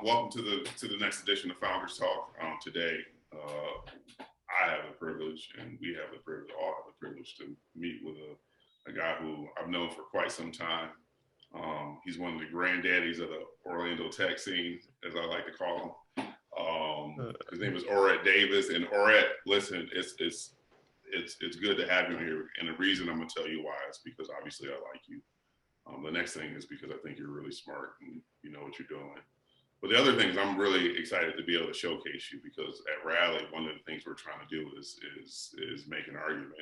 welcome to the next edition of Founders Talk. Today, I have the privilege, and we have the privilege, all have the privilege to meet with a guy who I've known for quite some time. He's one of the granddaddies of the Orlando tech scene, as I like to call him. His name is Orett Davis, and Orett, listen, it's good to have you here, and the reason I'm gonna tell you why is because obviously I like you. The next thing is because I think you're really smart and you know what you're doing. But the other thing is I'm really excited to be able to showcase you, because at Rally, one of the things we're trying to do is make an argument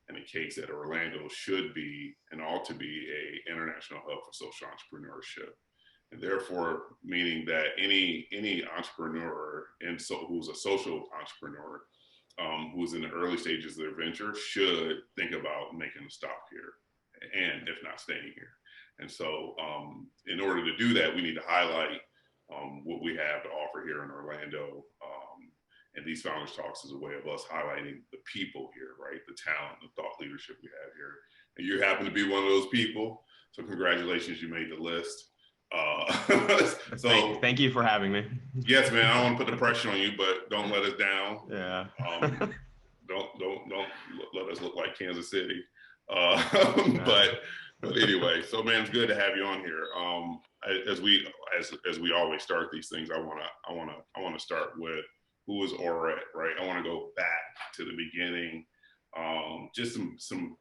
in a case that Orlando should be and ought to be a international hub for social entrepreneurship. And therefore, meaning that any entrepreneur who's a social entrepreneur, who's in the early stages of their venture, should think about making a stop here, and if not staying here. And so in order to do that, we need to highlight what we have to offer here in Orlando. And these Founders Talks is a way of us highlighting the people here, right? The talent, the thought leadership we have here. And you happen to be one of those people. So congratulations, you made the list. Thank you for having me. Yes, man, I don't want to put the pressure on you, but don't let us down. Yeah. Don't let us look like Kansas City. But anyway, so man, it's good to have you on here. As we always start these things, I wanna start with who is Orett, right? I want to go back to the beginning. Just some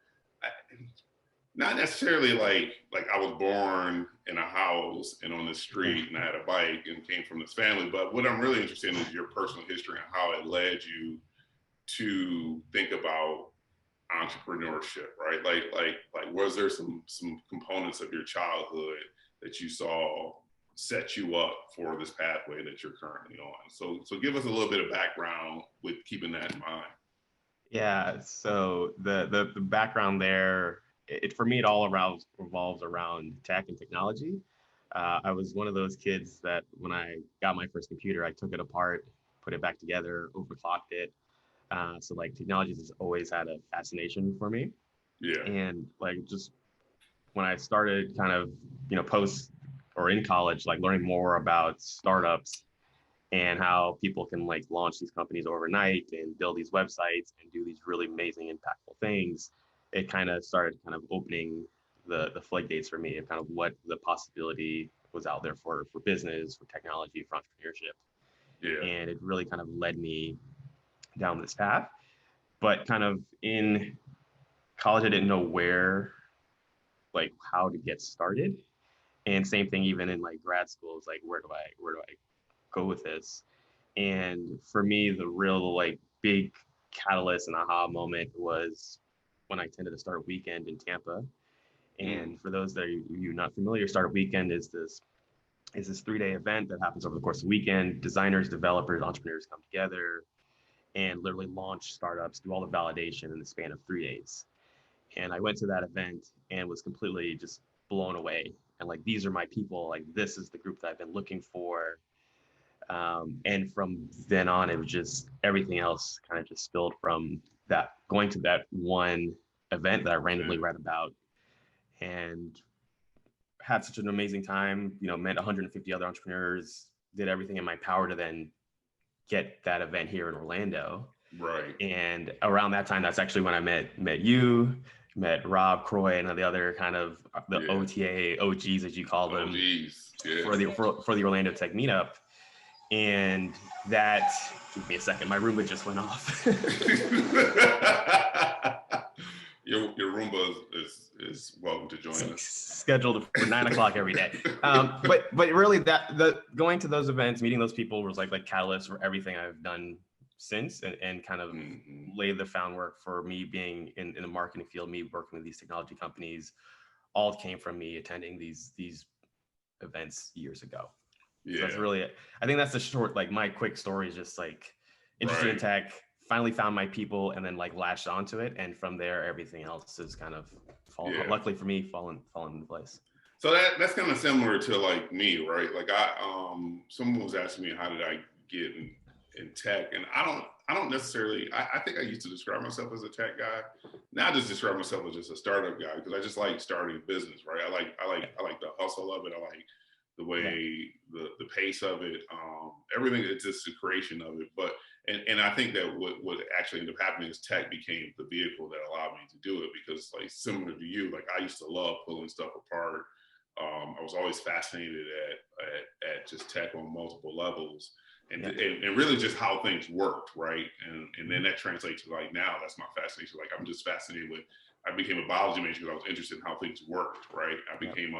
not necessarily like I was born in a house and on the street and I had a bike and came from this family, but what I'm really interested in is your personal history and how it led you to think about entrepreneurship, right? Like was there some components of your childhood that you saw set you up for this pathway that you're currently on? So give us a little bit of background with keeping that in mind. Yeah, so the background there, for me, it all revolves around tech and technology. I was one of those kids that when I got my first computer, I took it apart, put it back together, overclocked it. So like technology has always had a fascination for me. Yeah. And like just when I started kind of, post or in college, like learning more about startups and how people can like launch these companies overnight and build these websites and do these really amazing, impactful things, it kind of started kind of opening the floodgates for me of kind of what the possibility was out there for business, for technology, for entrepreneurship. Yeah. And it really kind of led me down this path. But kind of in college, I didn't know how to get started. And same thing even in like grad school, it's like, where do I go with this? And for me, the real like big catalyst and aha moment was when I attended a startup weekend in Tampa. And for those that are you not familiar, startup weekend is this 3-day event that happens over the course of the weekend. Designers, developers, entrepreneurs come together and literally launch startups, do all the validation in the span of 3 days. And I went to that event and was completely just blown away. And like, these are my people, like this is the group that I've been looking for. And from then on, it was just everything else kind of just spilled from that, going to that one event that I randomly read about and had such an amazing time, met 150 other entrepreneurs, did everything in my power to then get that event here in Orlando. Right. And around that time, that's actually when I met you, met Rob, Croy, and the other kind of the OTA OGs, as you call them, OGs. Yes. for the Orlando Tech Meetup. And that, give me a second, my Roomba just went off. Your Roomba is welcome to join us. Scheduled for 9:00 every day. But really, the going to those events, meeting those people was like catalyst for everything I've done since, and kind of laid the groundwork for me being in the marketing field, me working with these technology companies. All came from me attending these events years ago. Yeah. So that's really it. I think that's the short, like my quick story is just like interested in tech, finally found my people, and then like latched onto it. And from there, everything else is kind of luckily for me, fallen into place. So that's kind of similar to like me, right? Like someone was asking me, how did I get in tech? And I don't necessarily, I think I used to describe myself as a tech guy. Now I just describe myself as just a startup guy, because I just like starting business, right? I like the hustle of it. I like the Yeah. way the pace of it, everything. It's just the creation of it. But and I think that what actually ended up happening is tech became the vehicle that allowed me to do it, because like similar to you, like I used to love pulling stuff apart. I was always fascinated at just tech on multiple levels, Yeah. and really just how things worked, right? And then Mhm. that translates to like now that's my fascination. Like I'm just fascinated with. I became a biology major because I was interested in how things worked, right? I Yep. became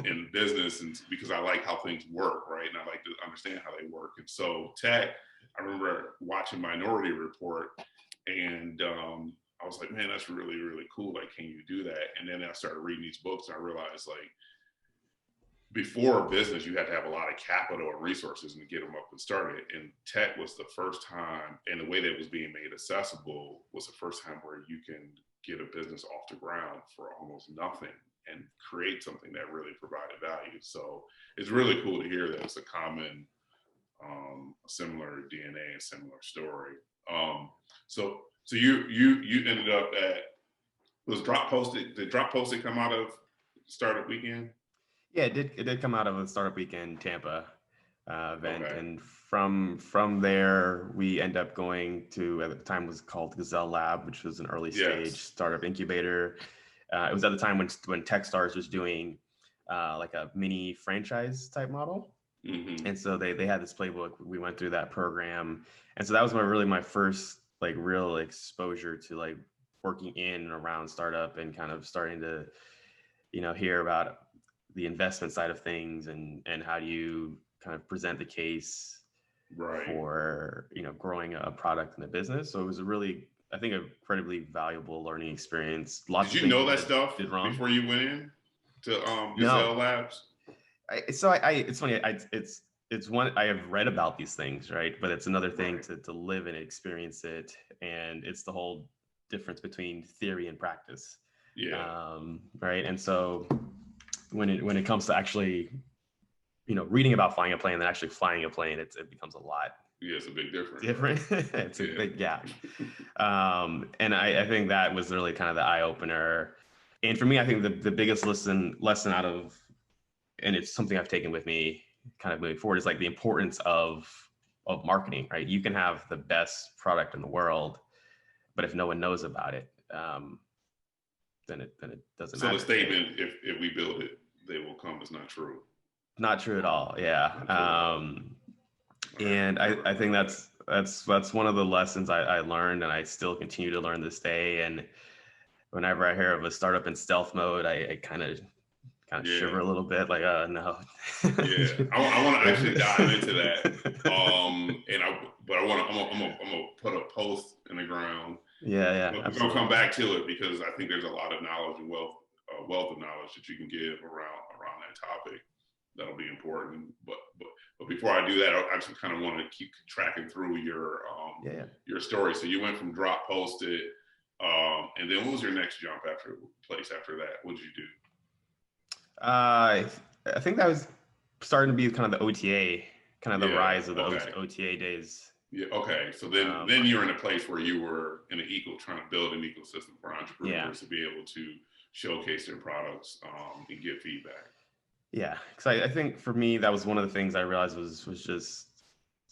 in business and because I like how things work, right? And I like to understand how they work. And so tech, I remember watching Minority Report, and I was like, man, that's really, really cool. Like, can you do that? And then I started reading these books, and I realized like before business, you had to have a lot of capital and resources and to get them up and started. And tech was the first time, and the way that it was being made accessible was the first time where you can get a business off the ground for almost nothing and create something that really provided value. So it's really cool to hear that it's a common, similar DNA and similar story. So you ended up at was drop posted. Did drop posted come out of startup weekend? Yeah, it did come out of a startup weekend Tampa event, Okay. and from there we end up going to, at the time was called Gazelle Lab, which was an early stage Yes. startup incubator. It was at the time when TechStars was doing like a mini franchise type model, Mm-hmm. and so they had this playbook. We went through that program, and so that was my first like real exposure to like working in and around startup and kind of starting to hear about the investment side of things, and how do you kind of present the case Right. for growing a product in a business. So it was a really, I think, incredibly valuable learning experience. Lots Did of you things know we that did stuff did wrong. before you went in to No, Gazelle Labs? it's funny. It's one, I have read about these things, right? But it's another thing Right. to live and experience it, and it's the whole difference between theory and practice, Yeah. right? And so when it comes to actually reading about flying a plane and then actually flying a plane, it becomes a lot Yeah, it's a big difference, right? different. It's a Yeah. big gap. And I think that was really kind of the eye opener. And for me, I think the biggest lesson out of, and it's something I've taken with me kind of moving forward, is like the importance of marketing, right? You can have the best product in the world, but if no one knows about it, then it doesn't So the matter, right? statement, if we build it, they will come, is not true. Not true at all. Yeah. Not true at all. All right. And I I think remember that. that's one of the lessons I learned, and I still continue to learn this day. And whenever I hear of a startup in stealth mode, I kind of shiver Yeah. a little bit, like, no. Yeah. I want to actually dive into that. But I'm gonna put a post in the ground. Yeah, yeah, But we're gonna come absolutely. back to it because I think there's a lot of knowledge and wealth of knowledge that you can give around that topic. That'll be important. But before I do that, I just kind of want to keep tracking through Yeah, yeah. your story. So you went from drop posted, and then what was your next jump after that? What did you do? I think that was starting to be kind of the OTA, kind of the Yeah. rise of the Okay. OTA days. Yeah. Okay. So Um, then you're in a place where you were in trying to build an ecosystem for yeah, entrepreneurs to be able to showcase their products, and get feedback. yeah. Because I think for me, that was one of the things I realized was just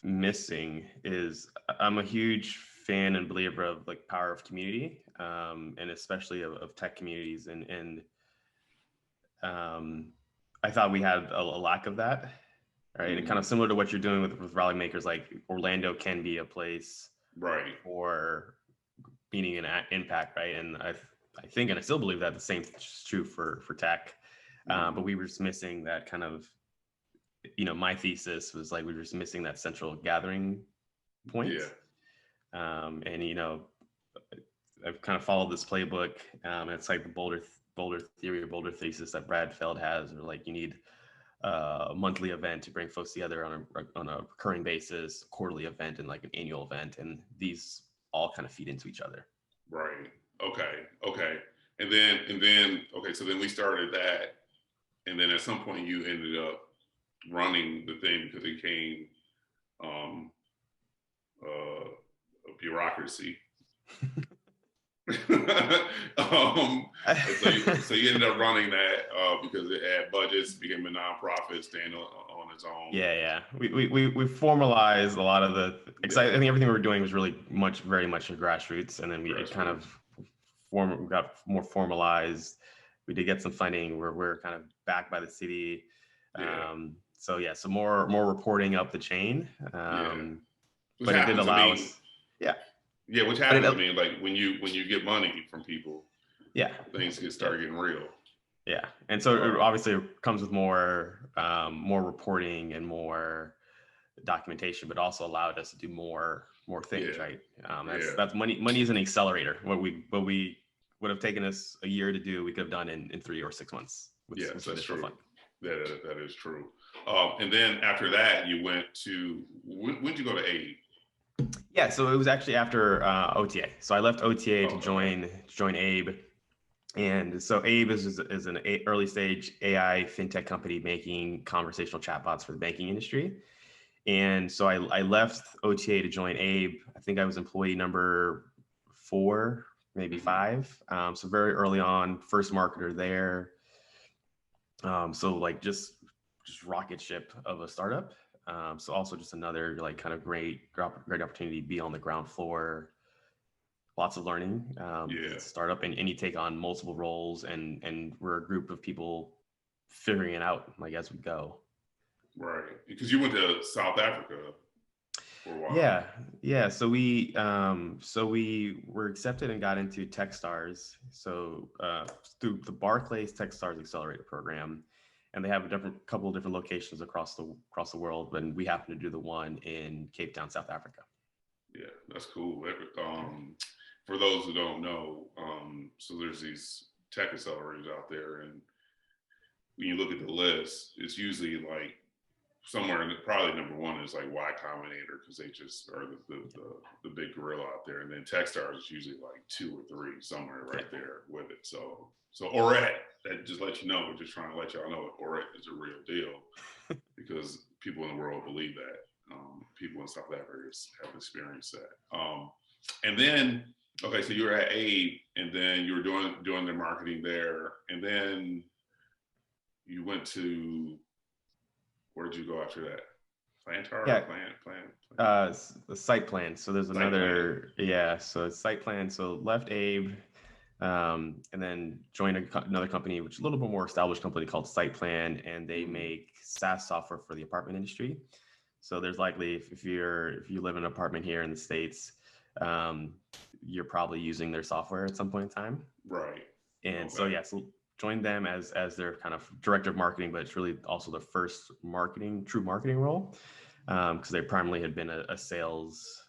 missing. Is I'm a huge fan and believer of like power of community, and especially of tech communities, and um, I thought we had a lack of that, right? And kind Mm-hmm. of similar to what you're doing with rally makers, like Orlando can be a place Right. for meaning and impact, right? And I think, and I still believe that the same is true for tech, Mm-hmm. but we were just missing that kind of, my thesis was like we were just missing that central gathering point. Yeah. And I've kind of followed this playbook. It's like the Boulder theory or Boulder thesis that Brad Feld has, or like you need a monthly event to bring folks together on a recurring basis, quarterly event, and like an annual event, and these all kind of feed into each other. Right. Okay. Okay. Okay. So then we started that, and then at some point you ended up running the thing because it became um, a bureaucracy. So you ended up running that because it had budgets, became a nonprofit, staying on its own. Yeah, yeah. We formalized a lot of the. Because I Yeah, think everything we were doing was really very much in grassroots, and then we it kind grassroots. of we got more formalized. We did get some funding. We're kind of backed by the city. Yeah, So yeah, so more reporting up the chain. yeah. Which But it did happens. I allow mean, us. Yeah, yeah, which but happens. I mean, like when you get money from people, yeah, things get yeah. start getting real. Yeah, and so it Uh, obviously comes with more reporting and more documentation, but also allowed us to do more things, yeah, right? yeah, That's money. Money is an accelerator. What we would have taken us a year to do, we could have done in 3 or 6 months with yes, some that's additional true. funding. That is true. And then after that, you went to when did you go to Aid? Yeah, so it was actually after OTA. So I left OTA to Oh, okay. join Abe. And so Abe is an early stage AI fintech company making conversational chatbots for the banking industry. And so I left OTA to join Abe. I think I was employee number 4, maybe Mm-hmm. 5. So very early on, first marketer there. So like just rocket ship of a startup. So also just another like kind of great opportunity to be on the ground floor. Lots of learning because Yeah, it's a startup, and you take on multiple roles, and we're a group of people figuring it out like as we go. right. Because you went to South Africa for a while. Yeah, yeah. So we were accepted and got into TechStars. So through the Barclays TechStars Accelerator program, and they have a couple of different locations across the world. And we happen to do the one in Cape Town, South Africa. Yeah, that's cool. For those who don't know, so there's these tech accelerators out there, and when you look at the list, it's usually like somewhere in probably number one is like Y Combinator because they just are the big gorilla out there, and then Techstars is usually like 2 or 3 somewhere Yeah, right there with it. So Oret, that just let you know. We're just trying to let y'all know Oret is a real deal because people in the world believe that. People in South Africa have experienced that. And then okay, so you were at Abe, and then you were doing their marketing there, and then you went to where did you go after that? Plantar or yeah. plant The site plan. So there's site plan. another, yeah. So site plan. So left Abe, and then joined another company, which is a little bit more established company called Site Plan, and they Mm-hmm. make SaaS software for the apartment industry. So there's likely if you live in an apartment here in the States, um, you're probably using their software at some point in time. Right. And so Okay. yeah, so joined them as their kind of director of marketing, but it's really also the first true marketing role, because they primarily had been a sales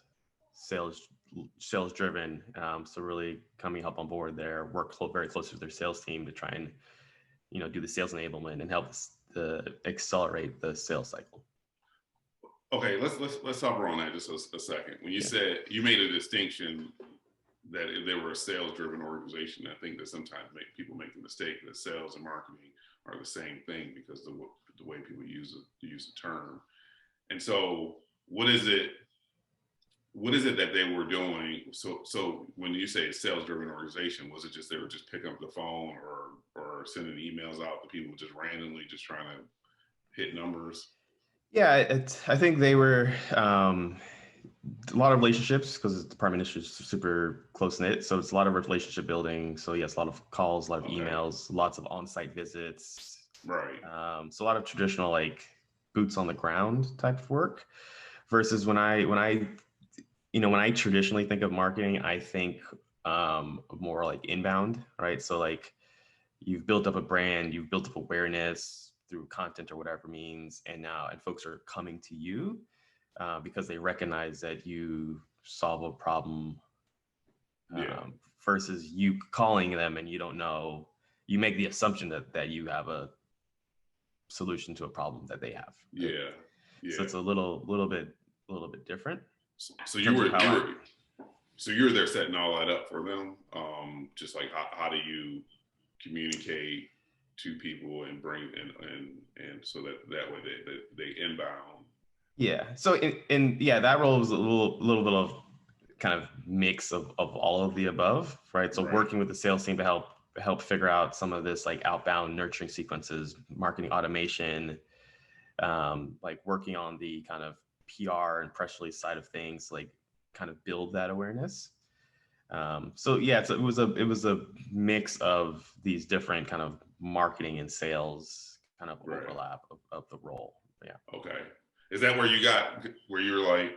sales driven. So really coming up on board there, very closely with their sales team to try and do the sales enablement and help accelerate the sales cycle. Okay. Let's hover on that just a second. When you Yeah. said you made a distinction that if they were a sales driven organization, I think that sometimes people make the mistake that sales and marketing are the same thing because the way people use the term. And so, what is it? What is it that they were doing? So when you say a sales driven organization, was it just they were just picking up the phone or sending emails out to people just randomly just trying to hit numbers? Yeah, I think they were a lot of relationships because the department is super close knit. So it's a lot of relationship building. So yes, a lot of calls, a lot of Okay. emails, lots of on-site visits. Right. So a lot of traditional like boots on the ground type of work versus when I traditionally think of marketing, I think more like inbound, right? So like you've built up a brand, you've built up awareness through content or whatever means, and folks are coming to you because they recognize that you solve a problem, Yeah. versus you calling them and you don't know. You make the assumption that you have a solution to a problem that they have, right? Yeah. So Yeah. it's a little bit different So in terms of how I. you were there setting all that up for them. Just like how do you communicate to people and bring and so that way they inbound. Yeah. So in yeah, that role was a little bit of kind of mix of all of the above, right? So Right. working with the sales team to help figure out some of this like outbound nurturing sequences, marketing automation, like working on the kind of PR and press release side of things, like kind of build that awareness. So yeah, it was a mix of these different kind of marketing and sales kind of Right. overlap of the role. Yeah. Okay. Is that where you were like,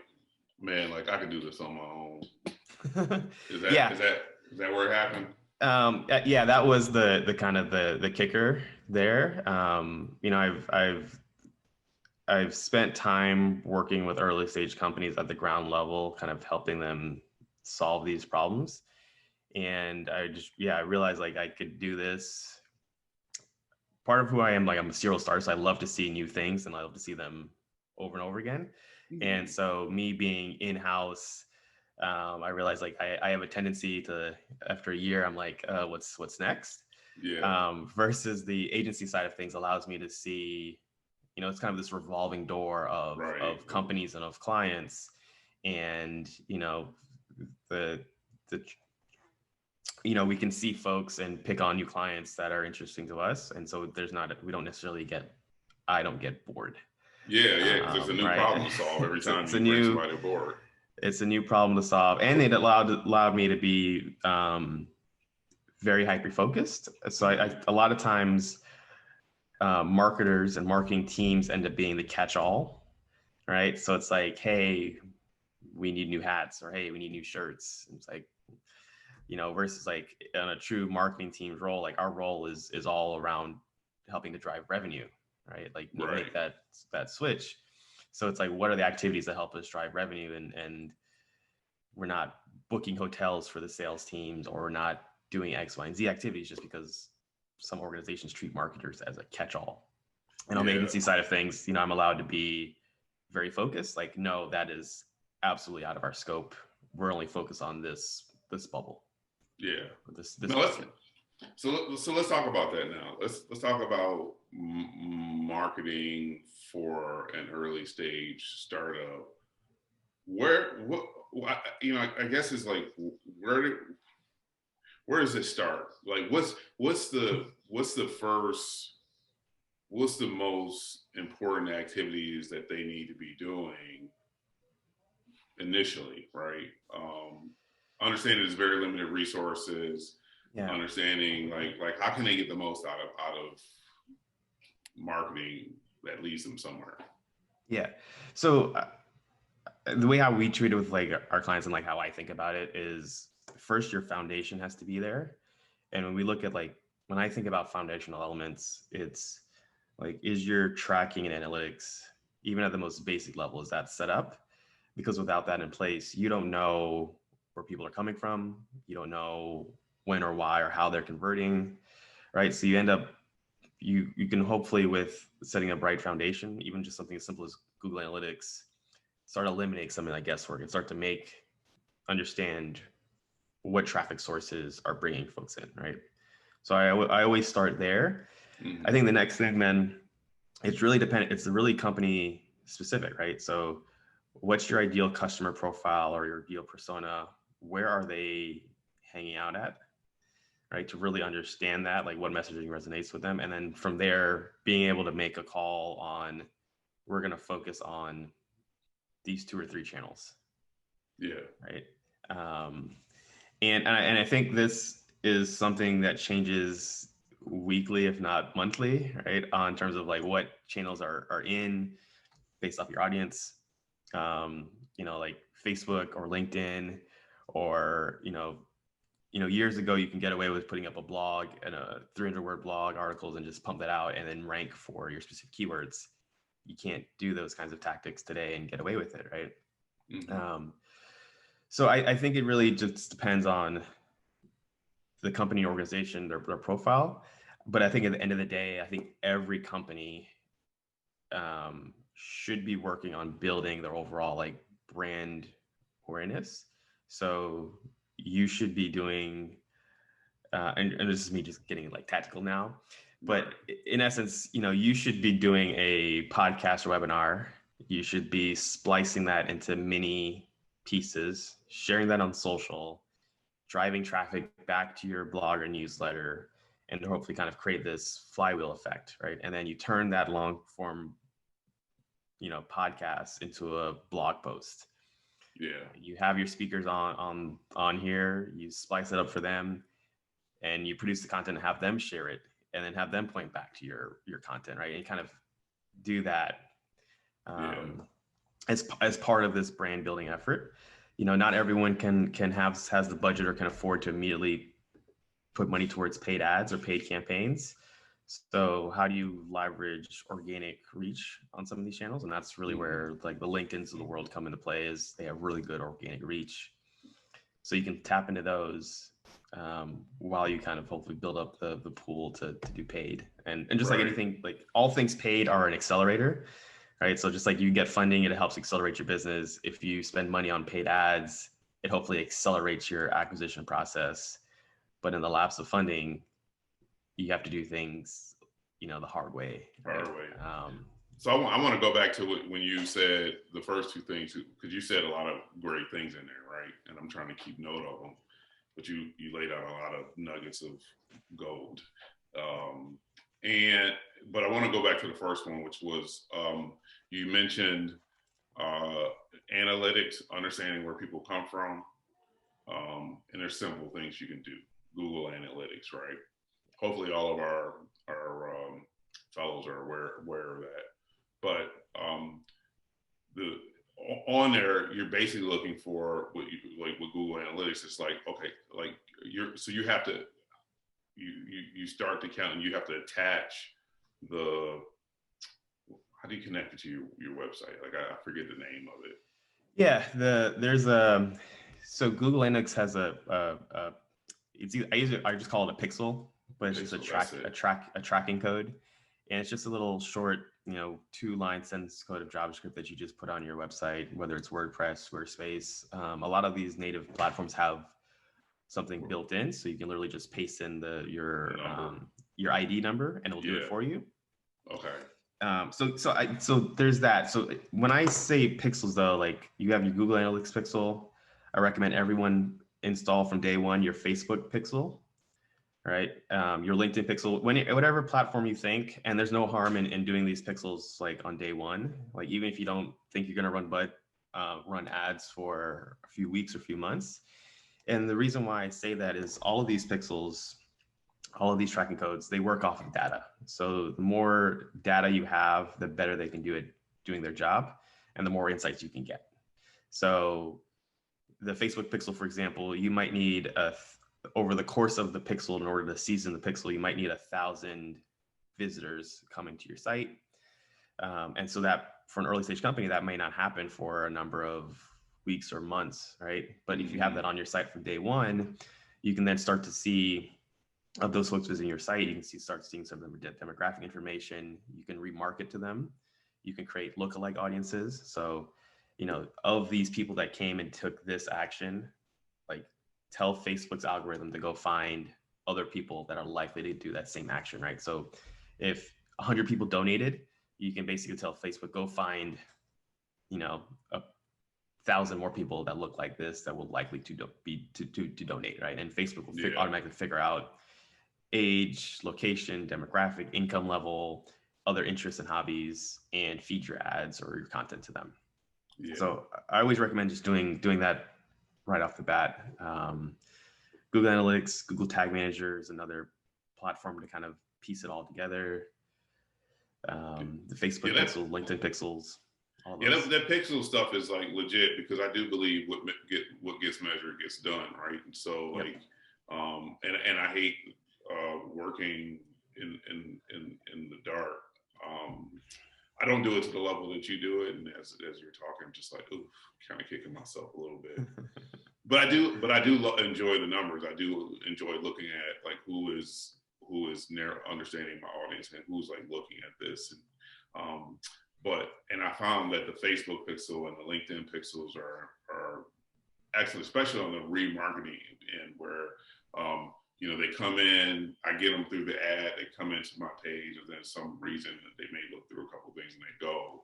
man, like I could do this on my own? Yeah. Is that where it happened? Yeah, that was the kind of the kicker there. You know, I've spent time working with early stage companies at the ground level, kind of helping them solve these problems. And I realized like I could do this. Part of who I am, like I'm a serial starter, so I love to see new things and I love to see them over and over again. And so me being in-house, I realized like I have a tendency to, after a year, I'm like, what's next? Yeah. Versus the agency side of things allows me to see, you know, it's kind of this revolving door Right. of companies and of clients, and you know, the you know, we can see folks and pick on new clients that are interesting to us, and so we don't necessarily get, I don't get bored. Yeah, because there's a new Right. problem to solve every time It's a you bring new, somebody aboard. it's a new problem to solve, and it allowed me to be very hyper focused. So a lot of times marketers and marketing teams end up being the catch-all, right? So it's like, hey, we need new hats, or hey, we need new shirts. It's like, you know, versus like on a true marketing team's role, like our role is all around helping to drive revenue, right? Like you Right. make that switch. So it's like, what are the activities that help us drive revenue? And we're not booking hotels for the sales teams, or we're not doing X, Y, and Z activities just because some organizations treat marketers as a catch-all. And on the Yeah. agency side of things, you know, I'm allowed to be very focused. Like, no, that is absolutely out of our scope. We're only focused on this bubble. Yeah. This No, market. so let's talk about that now. Let's talk about marketing for an early stage startup. You know, I guess it's like where where does it start? Like what's the first, what's the most important activities that they need to be doing initially, right? Understanding there's very limited resources, Yeah. understanding like how can they get the most out of marketing that leads them somewhere. Yeah. So the way how we treat it with like our clients, and like how I think about it, is first your foundation has to be there. And when we look at like, when I think about foundational elements, it's like, is your tracking and analytics, even at the most basic level, is that set up? Because without that in place, you don't know where people are coming from. You don't know when or why or how they're converting, right? So you end up, you can hopefully, with setting a bright foundation, even just something as simple as Google Analytics, start eliminating some of that guesswork and start to understand what traffic sources are bringing folks in, right? So I always start there. Mm-hmm. I think the next thing, then, it's really dependent. It's really company specific, right? So what's your ideal customer profile or your ideal persona? Where are they hanging out at, right? To really understand that, like what messaging resonates with them. And then from there, being able to make a call on, we're going to focus on these 2 or 3 channels. Yeah. Right. And I think this is something that changes weekly, if not monthly, right? In terms of like what channels are in based off your audience. You know, like Facebook or LinkedIn, or, years ago, you can get away with putting up a blog and a 300-word blog articles and just pump that out and then rank for your specific keywords. You can't do those kinds of tactics today and get away with it, right? Mm-hmm. So I think it really just depends on the company organization, their profile. But I think at the end of the day, I think every company should be working on building their overall like brand awareness. So you should be doing, and this is me just getting like tactical now, but in essence, you should be doing a podcast or webinar. You should be splicing that into mini pieces, sharing that on social, driving traffic back to your blog or newsletter, and hopefully kind of create this flywheel effect, right? And then you turn that long form, podcast into a blog post. Yeah. You have your speakers on here, you splice it up for them, and you produce the content and have them share it, and then have them point back to your content, right? And you kind of do that Yeah. as part of this brand building effort. Not everyone has the budget or can afford to immediately put money towards paid ads or paid campaigns. So how do you leverage organic reach on some of these channels? And that's really where like the LinkedIn's of the world come into play. Is they have really good organic reach. So you can tap into those while you kind of hopefully build up the pool to do paid. And just like anything, like all things paid are an accelerator, right? So just like you get funding, it helps accelerate your business. If you spend money on paid ads, it hopefully accelerates your acquisition process. But in the lapse of funding, you have to do things, the hard way. Right? Hard way. So I want to go back to when you said the first two things, because you said a lot of great things in there, right? And I'm trying to keep note of them, but you laid out a lot of nuggets of gold. But I want to go back to the first one, which was you mentioned analytics, understanding where people come from, and there's simple things you can do. Google Analytics, right? Hopefully, all of our fellows are aware of that. But on there, you're basically looking for what you like with Google Analytics. It's like, okay, like you have to you start to count and you have to attach how do you connect it to your website? Like I forget the name of it. Yeah, so Google Analytics has I just call it a pixel, but it's just a tracking code, and it's just a little short, 2-line sentence code of JavaScript that you just put on your website, whether it's WordPress, Squarespace. A lot of these native platforms have something built in, so you can literally just paste in your ID number, and it'll do it for you. Okay. So there's that. So when I say pixels, though, like you have your Google Analytics pixel, I recommend everyone install from day one your Facebook pixel, right? Your LinkedIn pixel, whatever platform you think, and there's no harm in doing these pixels like on day one. Like even if you don't think you're gonna run ads for a few weeks or a few months. And the reason why I say that is all of these pixels, all of these tracking codes, they work off of data. So the more data you have, the better they can do it doing their job, and the more insights you can get. So the Facebook pixel, for example, you might need over the course of the pixel, in order to season the pixel, you might need 1,000 visitors coming to your site. And so that for an early stage company, that may not happen for a number of weeks or months, right? But if you have that on your site from day one, you can then start to see of those folks visiting your site, you can start seeing some of the demographic information. You can remarket to them. You can create lookalike audiences. So, of these people that came and took this action, like tell Facebook's algorithm to go find other people that are likely to do that same action, right? So if 100 people donated, you can basically tell Facebook, go find, 1,000 more people that look like this that will likely to donate, right? And Facebook will automatically figure out age, location, demographic, income level, other interests and hobbies, and feed your ads or your content to them. Yeah. So I always recommend just doing that right off the bat. Google Analytics, Google Tag Manager is another platform to kind of piece it all together. The Facebook pixels, LinkedIn pixels. That pixel stuff is like legit, because I do believe what gets measured gets done, right? And so and I hate working in the dark. I don't do it to the level that you do it, and as you're talking, I'm just like, ooh, kind of kicking myself a little bit. But I do enjoy the numbers. I do enjoy looking at like who is understanding my audience and who's like looking at this. And I found that the Facebook pixel and the LinkedIn pixels are excellent, especially on the remarketing end, where they come in, I get them through the ad, they come into my page, and then some reason that they may look through a couple of things and they go.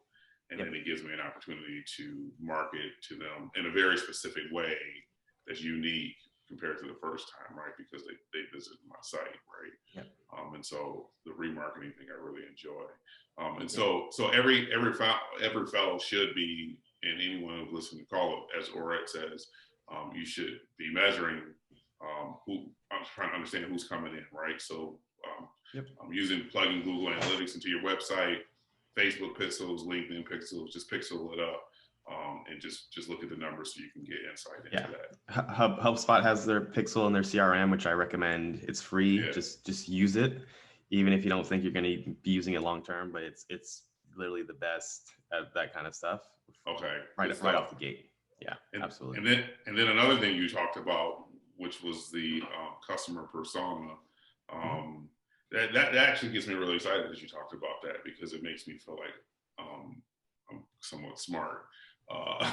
and then it gives me an opportunity to market to them in a very specific way that's unique compared to the first time, right? Because they visited my site, right? Yep. And so the remarketing thing I really enjoy. And so every fellow should be, and anyone who's listening to call it, as Oret says, you should be measuring who. I'm trying to understand who's coming in, right? So I'm using plugging Google Analytics into your website, Facebook pixels, LinkedIn pixels, just pixel it up. And just look at the numbers so you can get insight into that. HubSpot has their pixel in their CRM, which I recommend. It's free. Yeah. Just use it, even if you don't think you're going to be using it long term. But it's literally the best at that kind of stuff. Okay. Right off the gate. Yeah, absolutely. And then another thing you talked about, which was the customer persona. That actually gets me really excited as you talked about that, because it makes me feel like I'm somewhat smart.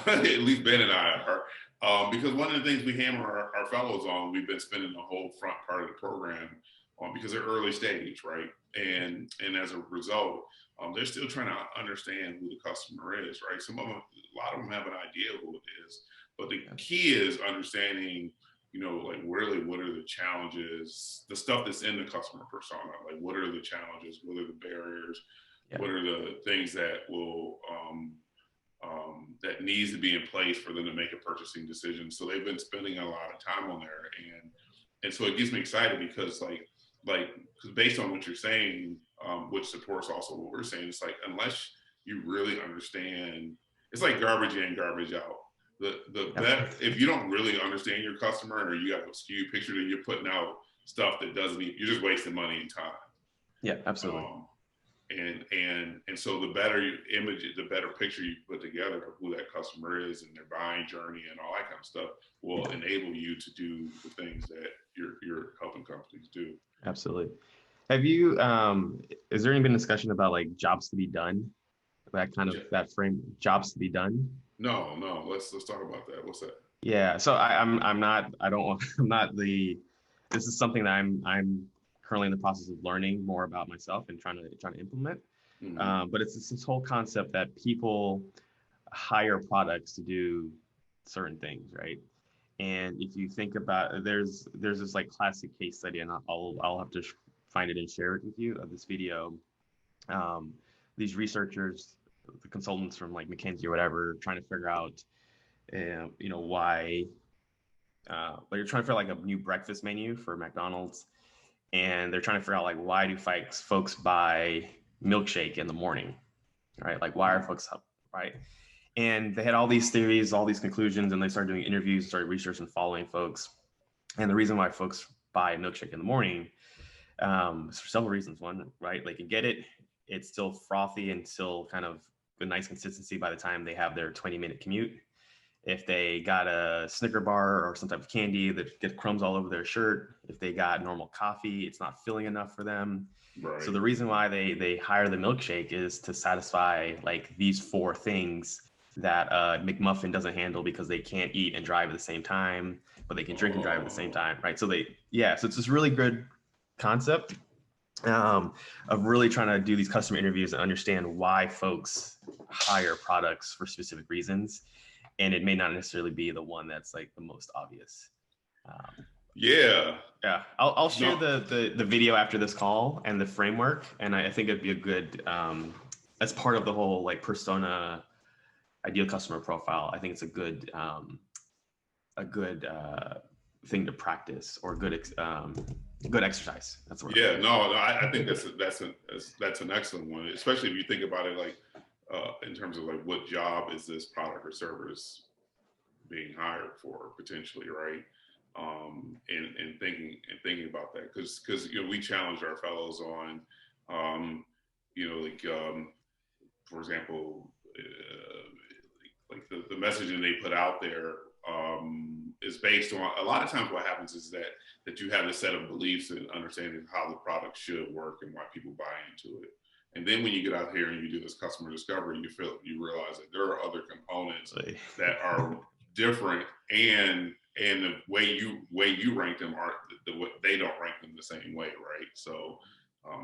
At least Ben and I are, because one of the things we hammer our fellows on, we've been spending the whole front part of the program on, because they're early stage, right? And as a result, they're still trying to understand who the customer is, right? A lot of them have an idea who it is, but the key is understanding, like really what are the challenges, the stuff that's in the customer persona, like what are the challenges, what are the barriers, what are the things that will that needs to be in place for them to make a purchasing decision. So they've been spending a lot of time on there, and so it gets me excited because because based on what you're saying, which supports also what we're saying, it's like unless you really understand, it's like garbage in, garbage out. The better, if you don't really understand your customer, or you have a skewed picture, then you're putting out stuff that doesn't even, you're just wasting money and time. Yeah, absolutely. And so the better image, the better picture you put together of who that customer is and their buying journey and all that kind of stuff will enable you to do the things that you're helping companies do. Absolutely. Have you, is there any been discussion about like jobs to be done? That frame, jobs to be done? No, let's talk about that. What's that? Yeah. So I'm not this is something that I'm currently in the process of learning more about myself and trying to implement. But it's this whole concept that people hire products to do certain things, right? And if you think about, there's this like classic case study, and I'll have to find it and share it with you of this video. These researchers, the consultants from like McKinsey or whatever, trying to figure out, why. But you're trying to figure out like a new breakfast menu for McDonald's, and they're trying to figure out like why do folks buy milkshake in the morning, right? Like why are folks up, right? And they had all these theories, all these conclusions, and they started doing interviews, started researching, following folks. And the reason why folks buy a milkshake in the morning is for several reasons. One, right? They can get it. It's still frothy and still kind of a nice consistency by the time they have their 20-minute commute. If they got a Snicker bar or some type of candy that gets crumbs all over their shirt, if they got normal coffee, it's not filling enough for them. Right. So the reason why they hire the milkshake is to satisfy like these four things that McMuffin doesn't handle, because they can't eat and drive at the same time, but they can drink and drive at the same time, right? So so it's this really good concept of really trying to do these customer interviews and understand why folks hire products for specific reasons. And it may not necessarily be the one that's like the most obvious. I'll share the video after this call and the framework, and I think it'd be a good as part of the whole like persona, ideal customer profile. I think it's a good thing to practice, or good exercise. That's the word. Yeah, I think that's an excellent one, especially if you think about it like in terms of like what job is this product or service being hired for potentially, right? And thinking about that, because we challenge our fellows on for example, like the messaging they put out there is based on, a lot of times what happens is that you have a set of beliefs and understanding how the product should work and why people buy into it. And then when you get out here and you do this customer discovery, you realize that there are other components that are different, and the way you rank them are they don't rank them the same way, right? So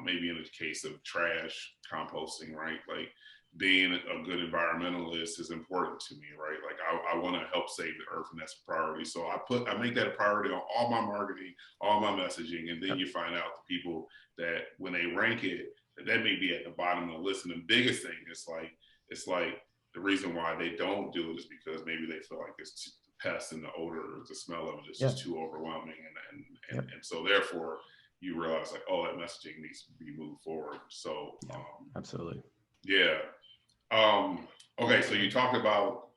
maybe in the case of trash composting, right? Like being a good environmentalist is important to me, right? Like I want to help save the earth, and that's a priority. So I make that a priority on all my marketing, all my messaging, and then you find out the people that when they rank it, that may be at the bottom of the list. And the biggest thing is like it's like the reason why they don't do it is because maybe they feel like it's too, the pests and the odor, the smell of it is just too overwhelming, and so therefore you realize like, oh, that messaging needs to be moved forward. So absolutely. yeah. Okay, so you talked about,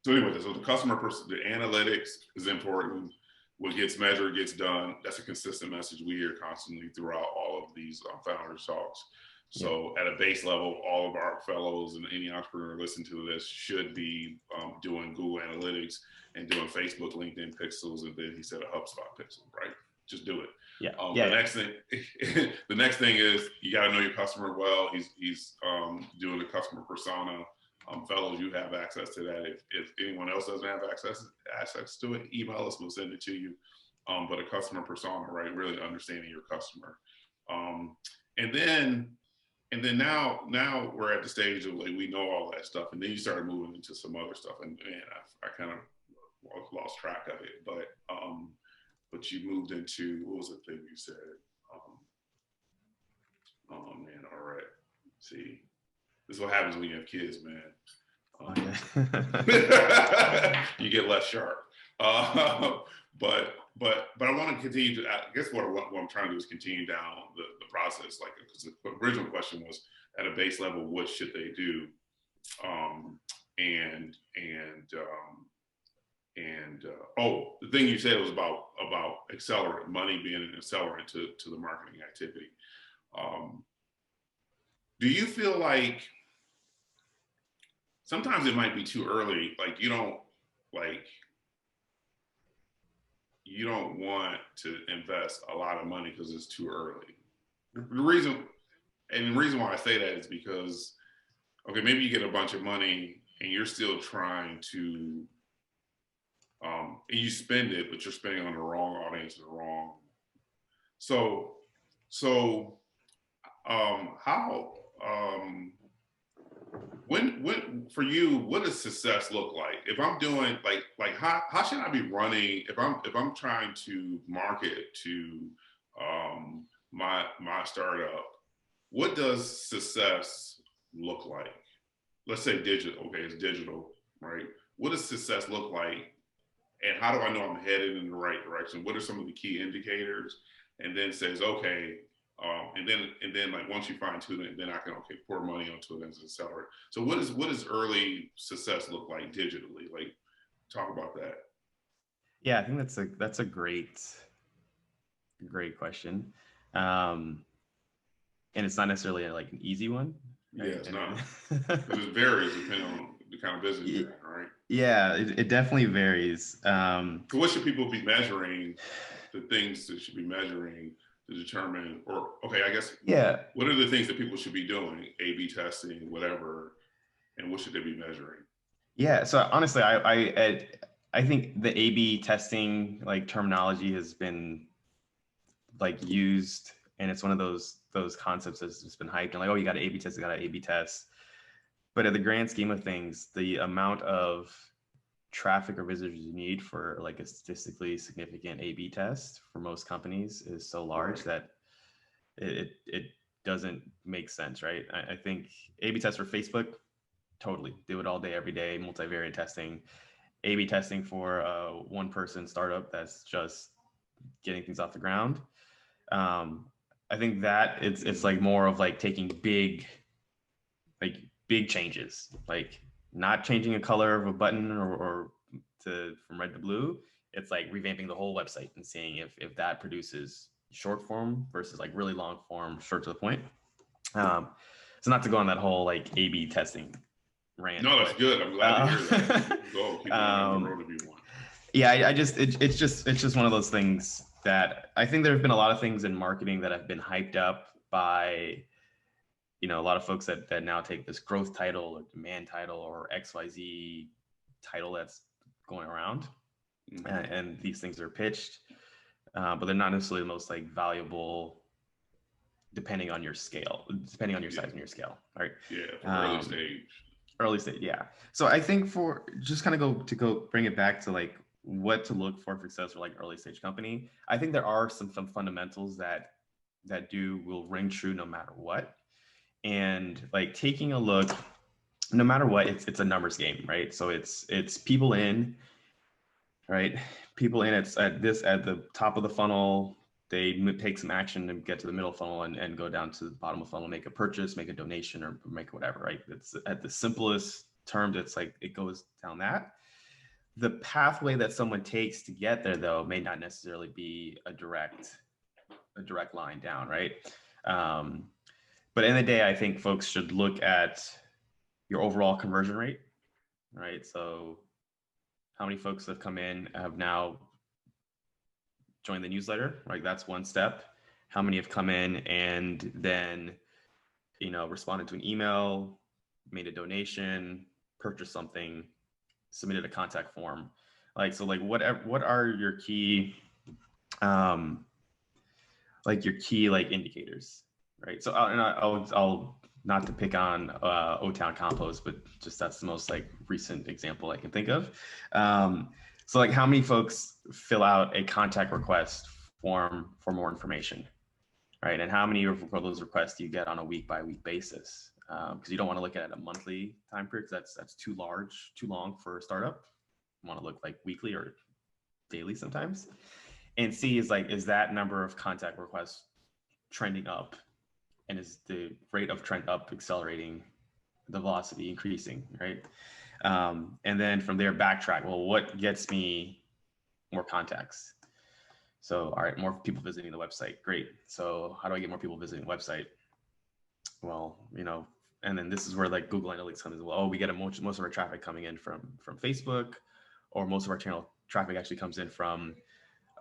so anyway, so the the analytics is important. What gets measured gets done. That's a consistent message we hear constantly throughout all of these founders talks. So at a base level, all of our fellows and any entrepreneur listening to this should be doing Google Analytics and doing Facebook, LinkedIn pixels, and then he said a HubSpot pixel, right? Just do it. The next thing is you got to know your customer well. He's doing the customer persona. Fellows, you have access to that. If anyone else doesn't have access to it, email us. We'll send it to you. But a customer persona, right? Really understanding your customer. And then now we're at the stage of like we know all that stuff, and then you start moving into some other stuff. And man, I kind of lost track of it, but you moved into, what was the thing you said? Oh man, all right. See, this is what happens when you have kids, man. You get less sharp. But I want to continue to, I guess what I'm trying to do is continue down the process. Like, because the original question was at a base level, what should they do? The thing you said was about accelerant, money being an accelerant to the marketing activity. Do you feel like sometimes it might be too early? Like you don't want to invest a lot of money because it's too early. The reason why I say that is because, okay, maybe you get a bunch of money and you're still trying to, and you spend it, but you're spending on the wrong audience and the wrong. When for you, what does success look like? If I'm doing like how should I be running if I'm trying to market to my startup? What does success look like? Let's say digital. Okay, it's digital, right? What does success look like? And how do I know I'm headed in the right direction? What are some of the key indicators? And then says, okay, and then like once you fine tune it, then I can pour money onto it as an accelerator. So what does early success look like digitally? Like, talk about that. Yeah, I think that's a great question, and it's not necessarily like an easy one. Right? Yeah, it's not. It varies depending on the kind of business you're in, right? Yeah, it definitely varies. So what should people be measuring? The things that should be measuring to determine, or okay, I guess. Yeah. What are the things that people should be doing? A/B testing, whatever, and what should they be measuring? Yeah. So honestly, I think the A/B testing like terminology has been like used, and it's one of those concepts that's just been hyped and like, oh, you got to A/B test, you got to A/B test. But in the grand scheme of things, the amount of traffic or visitors you need for like a statistically significant A/B test for most companies is so large that it doesn't make sense, right? I think A/B test for Facebook, totally do it all day, every day, multivariate testing. A/B testing for a one person startup that's just getting things off the ground. I think that it's like more of like taking big changes, like not changing a color of a button or from red to blue. It's like revamping the whole website and seeing if that produces short form versus like really long form, short to the point. So not to go on that whole like A/B testing rant. No, that's good. I'm glad to hear that. Go, keep on the road if you want. Yeah, it's just one of those things that I think there have been a lot of things in marketing that have been hyped up by, a lot of folks that now take this growth title or demand title or XYZ title that's going around. Mm-hmm. And these things are pitched, but they're not necessarily the most like valuable depending on your scale, depending on your Yeah. size and your scale, right? Yeah. For early stage. Early stage, yeah. So I think for just kind of go bring it back to like what to look for success for like early stage company. I think there are some fundamentals that will ring true no matter what. And like taking a look, no matter what, it's a numbers game, right? So it's people in, right? People in at the top of the funnel. They take some action and get to the middle funnel and go down to the bottom of the funnel, make a purchase, make a donation, or make whatever, right? It's at the simplest terms. It's like it goes down that. The pathway that someone takes to get there, though, may not necessarily be a direct line down, right? But in the day, I think folks should look at your overall conversion rate, right? So how many folks have come in have now joined the newsletter, right? That's one step. How many have come in and then, responded to an email, made a donation, purchased something, submitted a contact form. What are your key, indicators, right? So I'll not to pick on O-Town Compost, but just that's the most like recent example I can think of. So like how many folks fill out a contact request form for more information, right? And how many of those requests do you get on a week by week basis? Because you don't want to look at a monthly time period, because that's too long for a startup. You want to look like weekly or daily sometimes. And C is that number of contact requests trending up, and is the rate of trend up accelerating, the velocity increasing, right? And then from there, backtrack. Well, what gets me more contacts? So, all right, more people visiting the website. Great. So how do I get more people visiting the website? Well, and then this is where like Google Analytics comes in. Well, we get most of our traffic coming in from Facebook, or most of our channel traffic actually comes in from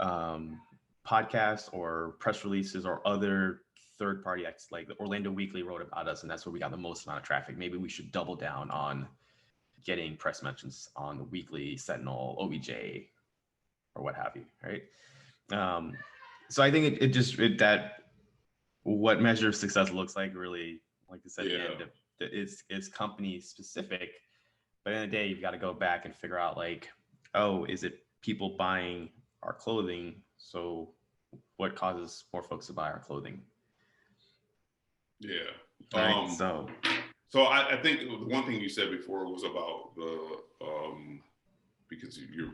podcasts or press releases or other third-party acts. Like the Orlando Weekly wrote about us, and that's where we got the most amount of traffic. Maybe we should double down on getting press mentions on the Weekly, Sentinel, OBJ, or what have you, right? So I think that what measure of success looks like really, like I said, Yeah. is company specific. But in the day, you've got to go back and figure out like, oh, is it people buying our clothing? So what causes more folks to buy our clothing? Yeah. Right. So I think the one thing you said before was about the because you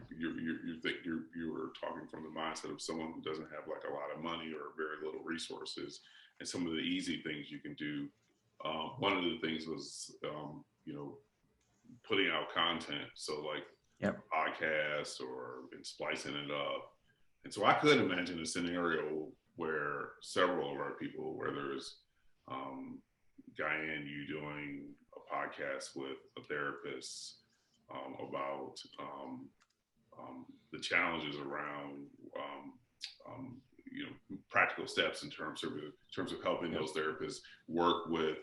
were talking from the mindset of someone who doesn't have like a lot of money or very little resources, and some of the easy things you can do. One of the things was putting out content, so like podcasts and splicing it up. And so I could imagine a scenario where several of our people, whether it's Guyan, you doing a podcast with a therapist about the challenges around practical steps in terms of helping those therapists work with